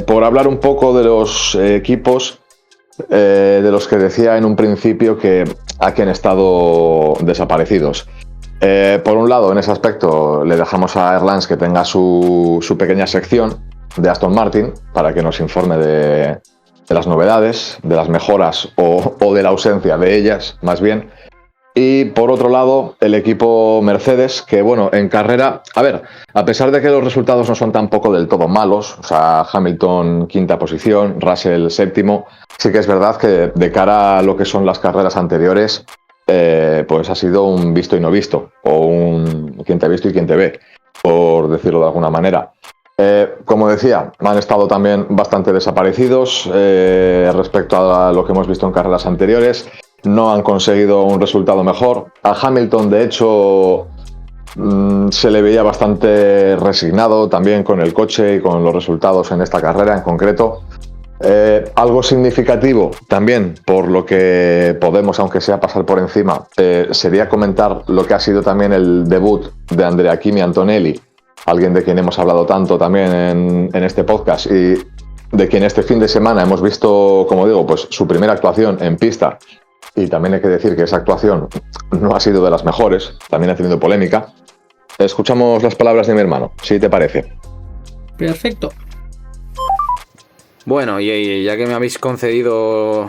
Por hablar un poco de los equipos de los que decía en un principio que aquí han estado desaparecidos. Por un lado, en ese aspecto, le dejamos a Erlans que tenga su pequeña sección de Aston Martin para que nos informe de las novedades, de las mejoras o de la ausencia de ellas, más bien. Y por otro lado, el equipo Mercedes, que bueno, en carrera, a ver, a pesar de que los resultados no son tampoco del todo malos, o sea, Hamilton quinta posición, Russell séptimo, sí que es verdad que de cara a lo que son las carreras anteriores, pues ha sido un visto y no visto, o un quién te ha visto y quién te ve, por decirlo de alguna manera. Como decía, han estado también bastante desaparecidos respecto a lo que hemos visto en carreras anteriores. No han conseguido un resultado mejor. A Hamilton, de hecho, se le veía bastante resignado también con el coche y con los resultados en esta carrera en concreto. Algo significativo también, por lo que podemos, aunque sea pasar por encima, sería comentar lo que ha sido también el debut de Andrea Kimi Antonelli, alguien de quien hemos hablado tanto también en este podcast y de quien este fin de semana hemos visto, como digo, pues su primera actuación en pista. Y también hay que decir que esa actuación no ha sido de las mejores, también ha tenido polémica. Escuchamos las palabras de mi hermano, si te parece. Perfecto. Bueno, y ya que me habéis concedido,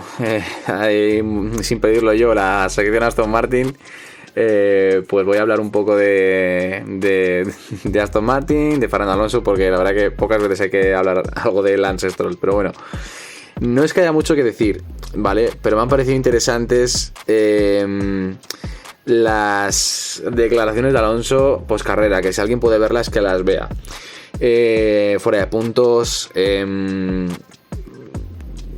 sin pedirlo yo, la sección Aston Martin, pues voy a hablar un poco de Aston Martin, de Fernando Alonso, porque la verdad que pocas veces hay que hablar algo de Lance Stroll, pero bueno. No es que haya mucho que decir, ¿vale? Pero me han parecido interesantes las declaraciones de Alonso post carrera, que si alguien puede verlas, que las vea. Fuera de puntos,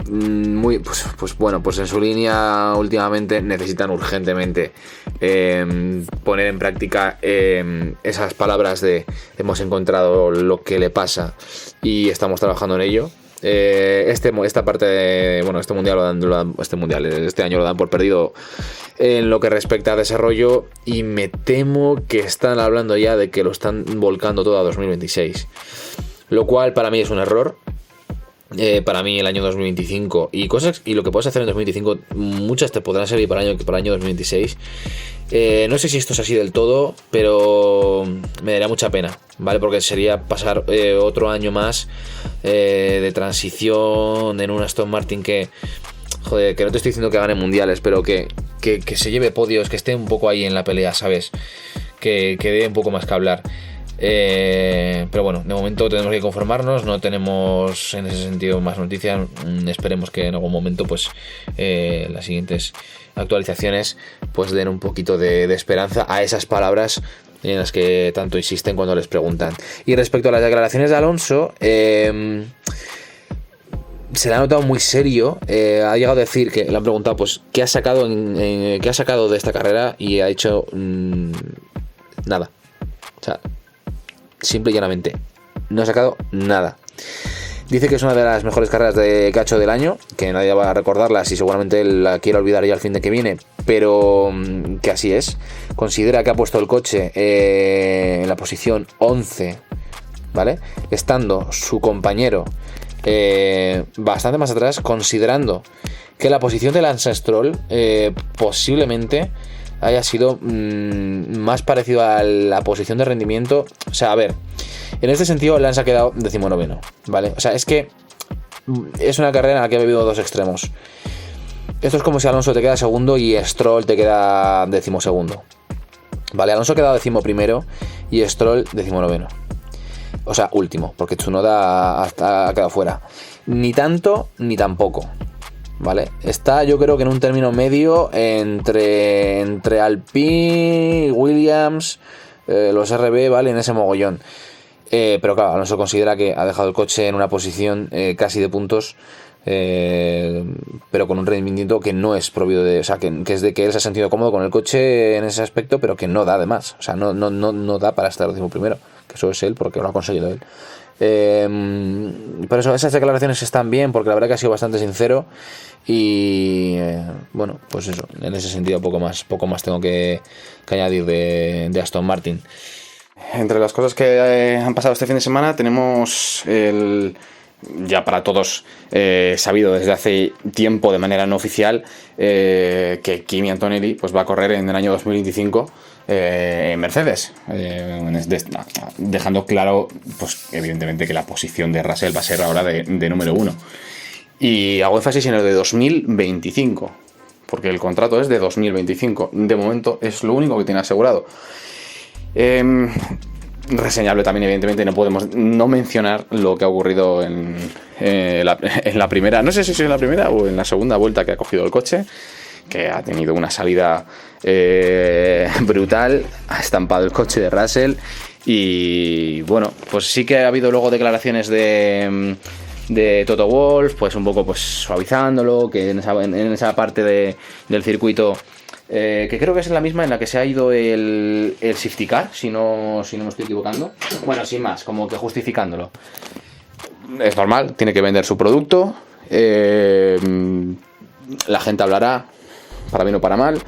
muy, pues bueno, pues en su línea últimamente necesitan urgentemente poner en práctica esas palabras de hemos encontrado lo que le pasa y estamos trabajando en ello. Esta parte de, bueno, este año lo dan por perdido en lo que respecta a desarrollo, y me temo que están hablando ya de que lo están volcando todo a 2026, lo cual para mí es un error. Para mí el año 2025 y lo que puedes hacer en 2025, muchas te podrán servir para el año 2026. No sé si esto es así del todo, pero me daría mucha pena, ¿vale? Porque sería pasar otro año más de transición en un Aston Martin que, joder, que no te estoy diciendo que gane mundiales, pero que se lleve podios, que esté un poco ahí en la pelea, ¿sabes? Que dé un poco más que hablar. Pero bueno, de momento tenemos que conformarnos, no tenemos en ese sentido más noticias. Esperemos que en algún momento pues las siguientes actualizaciones pues den un poquito de esperanza a esas palabras en las que tanto insisten cuando les preguntan. Y respecto a las declaraciones de Alonso, se le ha notado muy serio. Ha llegado a decir que le han preguntado pues qué ha sacado de esta carrera, y ha dicho nada. O sea, simple y llanamente, no ha sacado nada. Dice que es una de las mejores carreras de cacho del año, que nadie va a recordarlas y seguramente él la quiere olvidar ya al fin de que viene, pero que así es. Considera que ha puesto el coche en la posición 11, ¿vale? Estando su compañero bastante más atrás, considerando que la posición de Lance Stroll posiblemente haya sido más parecido a la posición de rendimiento. O sea, a ver, en este sentido Lance ha quedado 19º, ¿vale? O sea, es que es una carrera en la que ha habido dos extremos. Esto es como si Alonso te queda segundo y Stroll te queda 12º, ¿vale? Alonso ha quedado 11º y Stroll 19º. O sea, último, porque Tsunoda ha quedado fuera. Ni tanto ni tampoco, ¿vale? Está, yo creo que en un término medio entre Alpine, Williams, los RB, ¿vale? En ese mogollón. Pero claro, Alonso considera que ha dejado el coche en una posición casi de puntos, pero con un rendimiento que no es propio de... O sea, que es de que él se ha sentido cómodo con el coche en ese aspecto, pero que no da además. O sea, no da para estar 11º, que eso es él, porque lo ha conseguido él. Por eso esas declaraciones están bien, porque la verdad que ha sido bastante sincero. Y bueno, pues eso, en ese sentido poco más tengo que añadir de Aston Martin. Entre las cosas que han pasado este fin de semana tenemos ya para todos sabido desde hace tiempo de manera no oficial, que Kimi Antonelli pues va a correr en el año 2025 Mercedes, dejando claro, pues evidentemente que la posición de Russell va a ser ahora de número 1. Y hago énfasis en el de 2025, porque el contrato es de 2025. De momento es lo único que tiene asegurado. Reseñable también, evidentemente, no podemos no mencionar lo que ha ocurrido en la primera, no sé si es en la primera o en la segunda vuelta que ha cogido el coche, que ha tenido una salida brutal, ha estampado el coche de Russell y bueno, pues sí que ha habido luego declaraciones de Toto Wolff, pues un poco pues suavizándolo, que en esa parte del circuito, que creo que es la misma en la que se ha ido el safety car, si no me estoy equivocando. Bueno, sin más, como que justificándolo. Es normal, tiene que vender su producto, la gente hablará, para bien o para mal.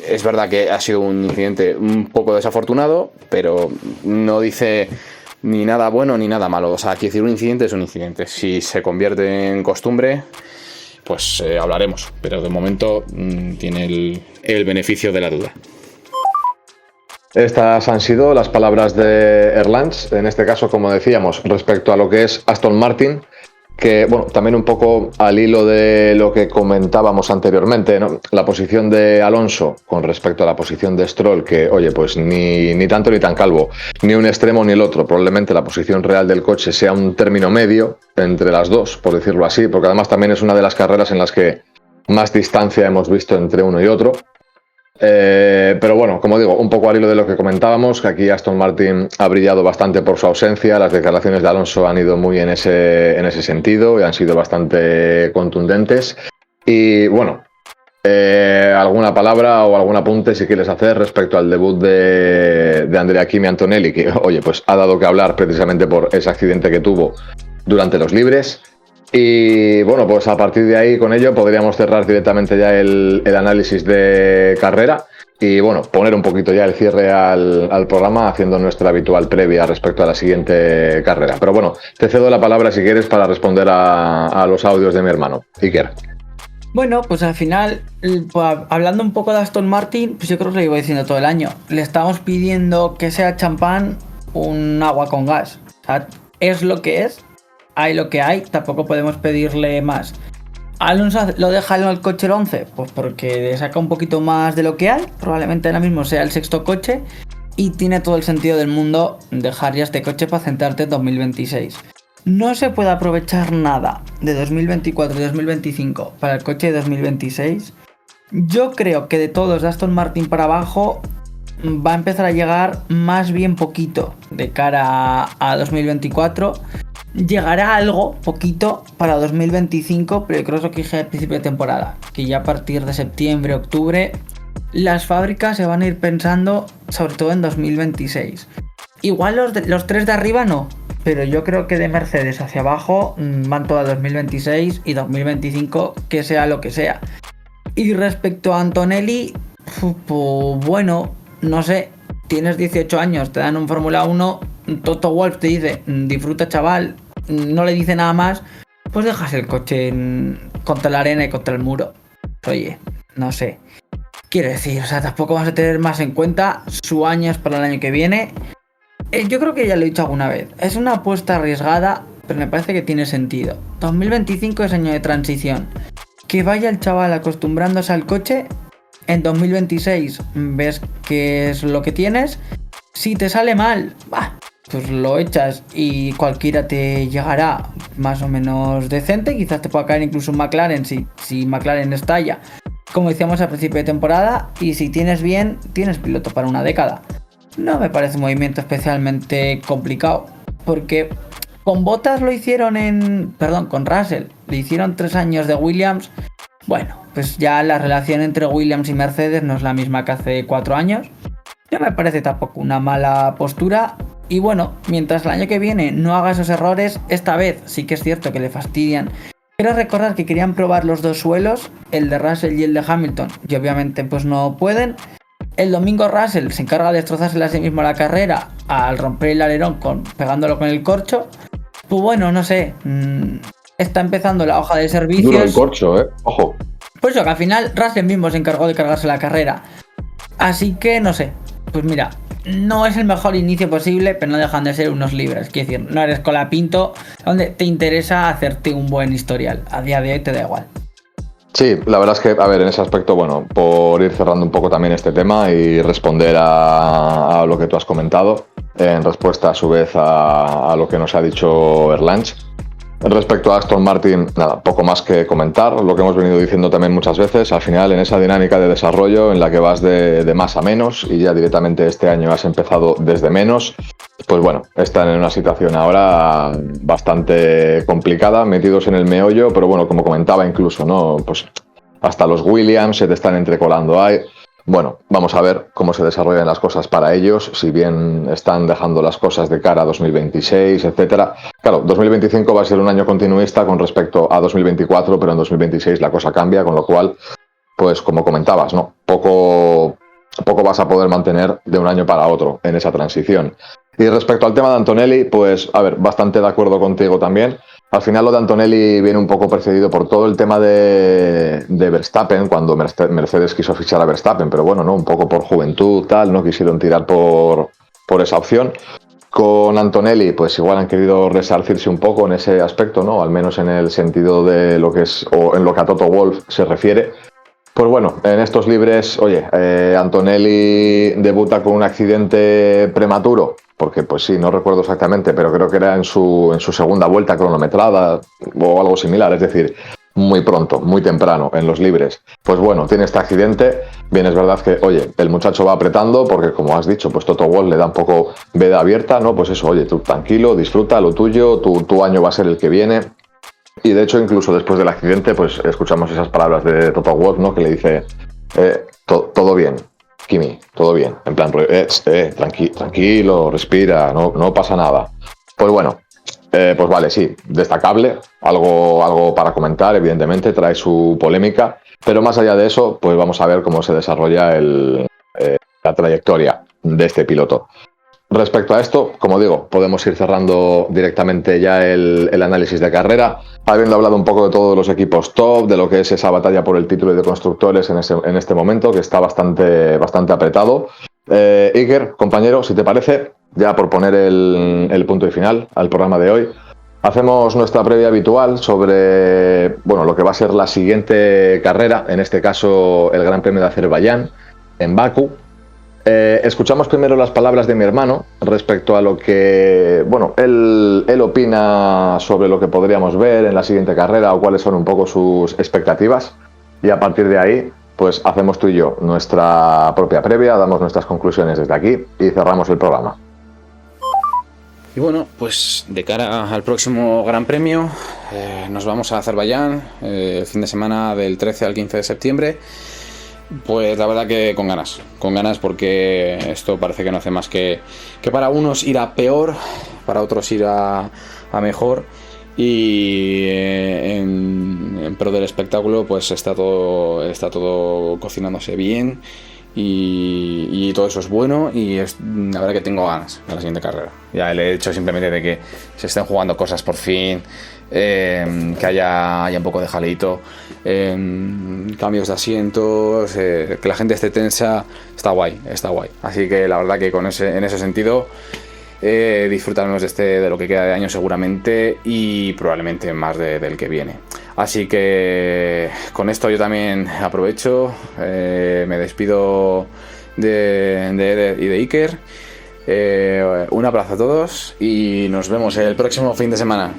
Es verdad que ha sido un incidente un poco desafortunado, pero no dice ni nada bueno ni nada malo. O sea, quiero decir, un incidente es un incidente. Si se convierte en costumbre, pues hablaremos. Pero de momento tiene el beneficio de la duda. Estas han sido las palabras de Erlans, en este caso, como decíamos, respecto a lo que es Aston Martin, que, bueno, también un poco al hilo de lo que comentábamos anteriormente, ¿no? La posición de Alonso con respecto a la posición de Stroll, que, oye, pues ni tanto ni tan calvo, ni un extremo ni el otro. Probablemente la posición real del coche sea un término medio entre las dos, por decirlo así, porque además también es una de las carreras en las que más distancia hemos visto entre uno y otro. Pero bueno, como digo, un poco al hilo de lo que comentábamos, que aquí Aston Martin ha brillado bastante por su ausencia. Las declaraciones de Alonso han ido muy en ese sentido y han sido bastante contundentes. Y bueno, alguna palabra o algún apunte si quieres hacer respecto al debut de Andrea Kimi Antonelli, que, oye, pues ha dado que hablar precisamente por ese accidente que tuvo durante los libres. Y bueno, pues a partir de ahí, con ello, podríamos cerrar directamente ya el análisis de carrera y bueno, poner un poquito ya el cierre al programa, haciendo nuestra habitual previa respecto a la siguiente carrera. Pero bueno, te cedo la palabra si quieres para responder a los audios de mi hermano Iker. Bueno, pues al final, pues, hablando un poco de Aston Martin, pues yo creo que lo llevo diciendo todo el año. Le estamos pidiendo que sea champán un agua con gas. O sea, es lo que es. Hay lo que hay, tampoco podemos pedirle más. ¿Alonso lo deja en el coche el 11? Pues porque le saca un poquito más de lo que hay. Probablemente ahora mismo sea el sexto coche. Y tiene todo el sentido del mundo dejar ya este coche para centrarte en 2026. No se puede aprovechar nada de 2024 y 2025 para el coche de 2026. Yo creo que de todos de Aston Martin para abajo va a empezar a llegar más bien poquito de cara a 2024. Llegará algo, poquito, para 2025, pero yo creo que lo que dije al principio de temporada, que ya a partir de septiembre, octubre, las fábricas se van a ir pensando sobre todo en 2026. Igual los tres de arriba no, pero yo creo que de Mercedes hacia abajo van todas 2026 y 2025, que sea lo que sea. Y respecto a Antonelli, pues bueno, no sé, tienes 18 años, te dan un Fórmula 1, Toto Wolff te dice, disfruta chaval, no le dice nada más, pues dejas el coche contra la arena y contra el muro. Oye, no sé. Quiero decir, o sea, tampoco vas a tener más en cuenta, su año es para el año que viene. Yo creo que ya lo he dicho alguna vez, es una apuesta arriesgada, pero me parece que tiene sentido. 2025 es año de transición. Que vaya el chaval acostumbrándose al coche. En 2026 ves qué es lo que tienes. Si te sale mal, pues lo echas y cualquiera te llegará más o menos decente. Quizás te pueda caer incluso un McLaren si McLaren estalla, como decíamos al principio de temporada. Y si tienes bien, tienes piloto para una década. No me parece un movimiento especialmente complicado, porque con Bottas lo hicieron con Russell le hicieron 3 años de Williams. Bueno, pues ya la relación entre Williams y Mercedes no es la misma que hace 4 años. No me parece tampoco una mala postura. Y bueno, mientras el año que viene no haga esos errores, esta vez sí que es cierto que le fastidian. Quiero recordar que querían probar los dos suelos, el de Russell y el de Hamilton, y obviamente pues no pueden. El domingo Russell se encarga de destrozarse a sí mismo la carrera al romper el alerón pegándolo con el corcho. Pues bueno, no sé, está empezando la hoja de servicios. Duro el corcho, ojo. Pues eso, que al final Russell mismo se encargó de cargarse la carrera. Así que no sé, pues mira, no es el mejor inicio posible, pero no dejan de ser unos libres. Quiero decir, no eres Colapinto, donde te interesa hacerte un buen historial. A día de hoy te da igual. Sí, la verdad es que, a ver, en ese aspecto, bueno, por ir cerrando un poco también este tema y responder a lo que tú has comentado, en respuesta a su vez a lo que nos ha dicho Erlange. Respecto a Aston Martin, nada, poco más que comentar, lo que hemos venido diciendo también muchas veces, al final en esa dinámica de desarrollo en la que vas de más a menos y ya directamente este año has empezado desde menos, pues bueno, están en una situación ahora bastante complicada, metidos en el meollo, pero bueno, como comentaba incluso, ¿no? Pues hasta los Williams se te están entrecolando ahí. Bueno, vamos a ver cómo se desarrollan las cosas para ellos, si bien están dejando las cosas de cara a 2026, etcétera. Claro, 2025 va a ser un año continuista con respecto a 2024, pero en 2026 la cosa cambia, con lo cual, pues como comentabas, ¿no? Poco vas a poder mantener de un año para otro en esa transición. Y respecto al tema de Antonelli, pues, a ver, bastante de acuerdo contigo también. Al final lo de Antonelli viene un poco precedido por todo el tema de Verstappen, cuando Mercedes quiso fichar a Verstappen, pero bueno, ¿no? Un poco por juventud, tal, no quisieron tirar por esa opción. Con Antonelli, pues igual han querido resarcirse un poco en ese aspecto, ¿no? Al menos en el sentido de lo que es, o en lo que a Toto Wolff se refiere. Pues bueno, en estos libres, oye, Antonelli debuta con un accidente prematuro, porque pues sí, no recuerdo exactamente, pero creo que era en su segunda vuelta cronometrada o algo similar, es decir, muy pronto, muy temprano en los libres. Pues bueno, tiene este accidente, bien es verdad que, oye, el muchacho va apretando porque como has dicho, pues Toto Wolff le da un poco veda abierta, ¿no? Pues eso, oye, tú tranquilo, disfruta lo tuyo, tu año va a ser el que viene. Y de hecho, incluso después del accidente, pues escuchamos esas palabras de Toto Wolff, ¿no? Que le dice, todo bien, Kimi, todo bien. En plan, tranquilo, respira, no pasa nada. Pues bueno, pues vale, sí, destacable, algo para comentar, evidentemente, trae su polémica, pero más allá de eso, pues vamos a ver cómo se desarrolla la trayectoria de este piloto. Respecto a esto, como digo, podemos ir cerrando directamente ya el análisis de carrera, habiendo hablado un poco de todos los equipos top, de lo que es esa batalla por el título de constructores en este momento, que está bastante apretado. Iker, compañero, si te parece, ya por poner el punto y final al programa de hoy, hacemos nuestra previa habitual sobre lo que va a ser la siguiente carrera, en este caso el Gran Premio de Azerbaiyán, en Bakú. Escuchamos primero las palabras de mi hermano respecto a lo que él opina sobre lo que podríamos ver en la siguiente carrera o cuáles son un poco sus expectativas, y a partir de ahí pues hacemos tú y yo nuestra propia previa, damos nuestras conclusiones desde aquí y cerramos el programa. Y bueno, pues de cara al próximo Gran Premio nos vamos a Azerbaiyán el fin de semana del 13 al 15 de septiembre. Pues la verdad que con ganas porque esto parece que no hace más que para unos ir a peor, para otros ir a mejor, y en pro del espectáculo pues está todo cocinándose bien y todo eso es bueno, y la verdad que tengo ganas de la siguiente carrera. Ya el hecho simplemente de que se estén jugando cosas por fin, que haya un poco de jaleito, cambios de asientos, que la gente esté tensa, está guay. Así que la verdad que en ese sentido disfrutaremos de lo que queda de año seguramente, y probablemente más del que viene. Así que con esto yo también aprovecho, me despido de Eder y de Iker. Un abrazo a todos y nos vemos el próximo fin de semana.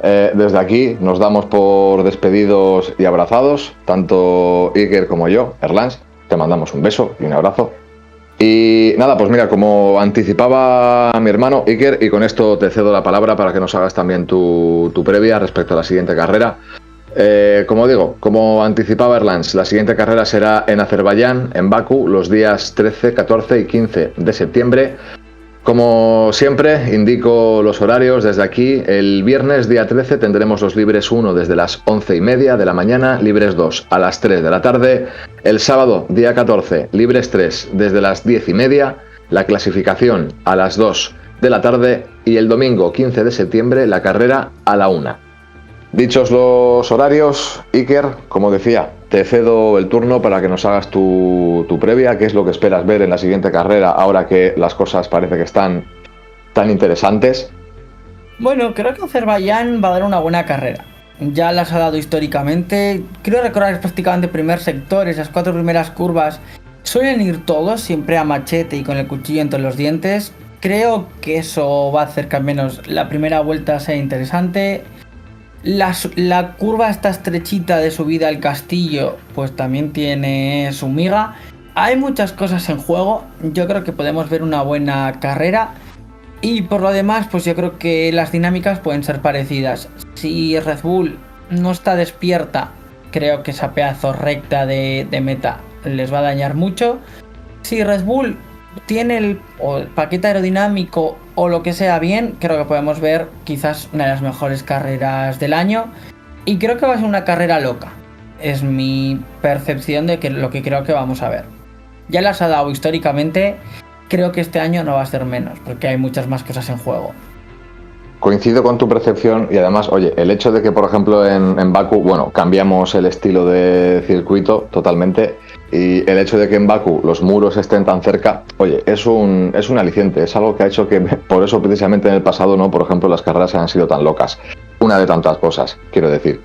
Desde aquí nos damos por despedidos y abrazados, tanto Iker como yo, Erlange. Te mandamos un beso y un abrazo. Y nada, pues mira, como anticipaba mi hermano Iker, y con esto te cedo la palabra para que nos hagas también tu previa respecto a la siguiente carrera. Como digo, como anticipaba Erlange, la siguiente carrera será en Azerbaiyán, en Bakú, los días 13, 14 y 15 de septiembre. Como siempre, indico los horarios desde aquí. El viernes, día 13, tendremos los libres 1 desde las 11:30 de la mañana, libres 2 a las 3 de la tarde. El sábado, día 14, libres 3 desde las 10:30, la clasificación a las 2 de la tarde, y el domingo 15 de septiembre, la carrera a la 1. Dichos los horarios, Iker, como decía, te cedo el turno para que nos hagas tu previa, qué es lo que esperas ver en la siguiente carrera, ahora que las cosas parece que están tan interesantes. Bueno, creo que Azerbaiyán va a dar una buena carrera. Ya las ha dado históricamente. Quiero recordar que es prácticamente primer sector, esas 4 primeras curvas suelen ir todos, siempre a machete y con el cuchillo entre los dientes. Creo que eso va a hacer que al menos la primera vuelta sea interesante. La curva esta estrechita de subida al castillo, pues también tiene su miga. Hay muchas cosas en juego. Yo creo que podemos ver una buena carrera. Y por lo demás, pues yo creo que las dinámicas pueden ser parecidas. Si Red Bull no está despierta, creo que esa pedazo recta de meta les va a dañar mucho. Si Red Bull tiene el paquete aerodinámico o lo que sea bien, creo que podemos ver quizás una de las mejores carreras del año. Y creo que va a ser una carrera loca. Es mi percepción de que lo que creo que vamos a ver. Ya las ha dado históricamente. Creo que este año no va a ser menos, porque hay muchas más cosas en juego. Coincido con tu percepción y además, oye, el hecho de que, por ejemplo, en Bakú, bueno, cambiamos el estilo de circuito totalmente, y el hecho de que en Bakú los muros estén tan cerca, oye, es un aliciente, es algo que ha hecho que, por eso precisamente en el pasado, no, por ejemplo, las carreras han sido tan locas. Una de tantas cosas, quiero decir.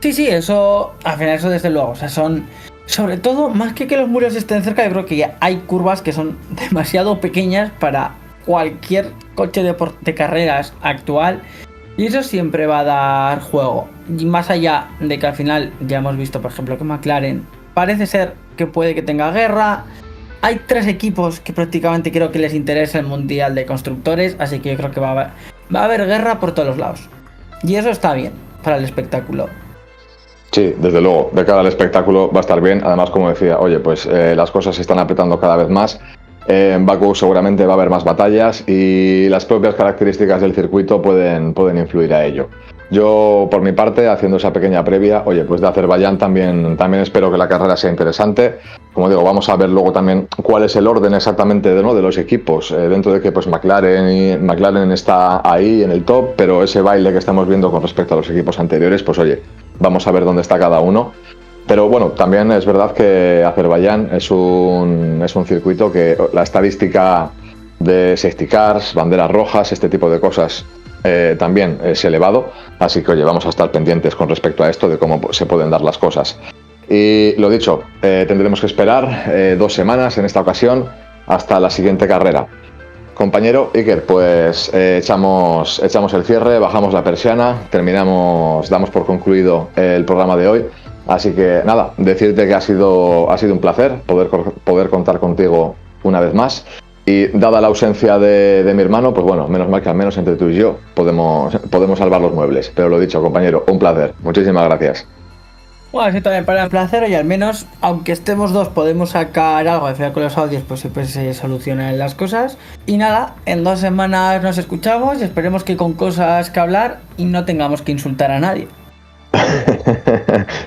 Sí, eso, al final eso desde luego, o sea, son... Sobre todo, más que los muros estén cerca, yo creo que ya hay curvas que son demasiado pequeñas para cualquier coche de carreras actual. Y eso siempre va a dar juego. Y más allá de que al final ya hemos visto, por ejemplo, que McLaren parece ser que puede que tenga guerra. Hay 3 equipos que prácticamente creo que les interesa el Mundial de Constructores. Así que yo creo que va a haber guerra por todos los lados. Y eso está bien para el espectáculo. Sí, desde luego, de cara al espectáculo va a estar bien. Además, como decía, oye, pues las cosas se están apretando cada vez más. En Bakú seguramente va a haber más batallas y las propias características del circuito pueden influir a ello. Yo, por mi parte, haciendo esa pequeña previa, oye, pues de Azerbaiyán también espero que la carrera sea interesante. Como digo, vamos a ver luego también cuál es el orden exactamente de los equipos, dentro de que pues McLaren está ahí en el top, pero ese baile que estamos viendo con respecto a los equipos anteriores, pues oye, vamos a ver dónde está cada uno. Pero bueno, también es verdad que Azerbaiyán es un circuito que la estadística de safety cars, banderas rojas, este tipo de cosas también es elevado. Así que oye, vamos a estar pendientes con respecto a esto, de cómo se pueden dar las cosas. Y lo dicho, tendremos que esperar 2 semanas en esta ocasión hasta la siguiente carrera. Compañero Iker, pues echamos el cierre, bajamos la persiana, damos por concluido el programa de hoy. Así que nada, decirte que ha sido un placer poder contar contigo una vez más. Y dada la ausencia de mi hermano, pues bueno, menos mal que al menos entre tú y yo podemos salvar los muebles. Pero lo dicho, compañero, un placer. Muchísimas gracias. Bueno, sí, también para el placer, y al menos, aunque estemos dos, podemos sacar algo de final con los audios, pues siempre se solucionan las cosas. Y nada, en 2 semanas nos escuchamos y esperemos que con cosas que hablar y no tengamos que insultar a nadie.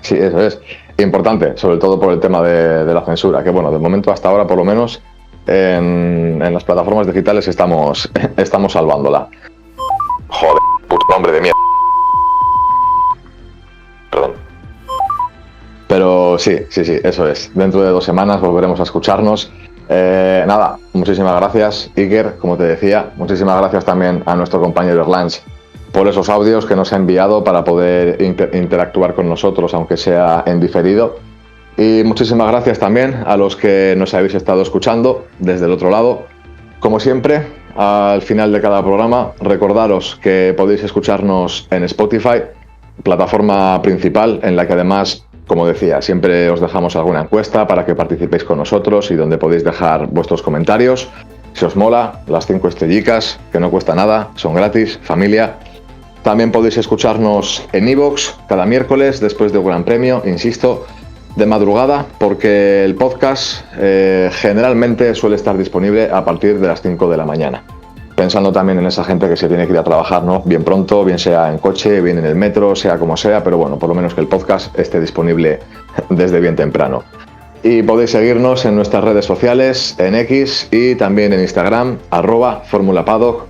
Sí, eso es importante, sobre todo por el tema de la censura, que bueno, de momento hasta ahora por lo menos en las plataformas digitales estamos salvándola. Joder, puto nombre de mierda. Perdón. Pero sí, eso es. Dentro de 2 semanas volveremos a escucharnos. Nada, muchísimas gracias, Iker, como te decía. Muchísimas gracias también a nuestro compañero Erlange por esos audios que nos ha enviado para poder interactuar con nosotros, aunque sea en diferido. Y muchísimas gracias también a los que nos habéis estado escuchando desde el otro lado. Como siempre, al final de cada programa, recordaros que podéis escucharnos en Spotify, plataforma principal en la que además, como decía, siempre os dejamos alguna encuesta para que participéis con nosotros y donde podéis dejar vuestros comentarios. Si os mola, las 5 estrellicas, que no cuesta nada, son gratis, familia. También podéis escucharnos en iVoox cada miércoles después del Gran Premio, insisto, de madrugada, porque el podcast generalmente suele estar disponible a partir de las 5 de la mañana. Pensando también en esa gente que se tiene que ir a trabajar, ¿no? Bien pronto, bien sea en coche, bien en el metro, sea como sea, pero bueno, por lo menos que el podcast esté disponible desde bien temprano. Y podéis seguirnos en nuestras redes sociales, en X y también en Instagram, @formulapaddock_.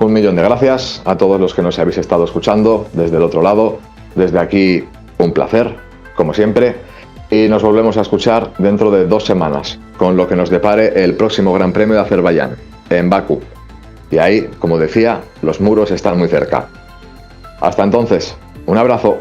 1 millón de gracias a todos los que nos habéis estado escuchando desde el otro lado. Desde aquí, un placer, como siempre, y nos volvemos a escuchar dentro de 2 semanas, con lo que nos depare el próximo Gran Premio de Azerbaiyán, en Bakú. Y ahí, como decía, los muros están muy cerca. Hasta entonces, un abrazo.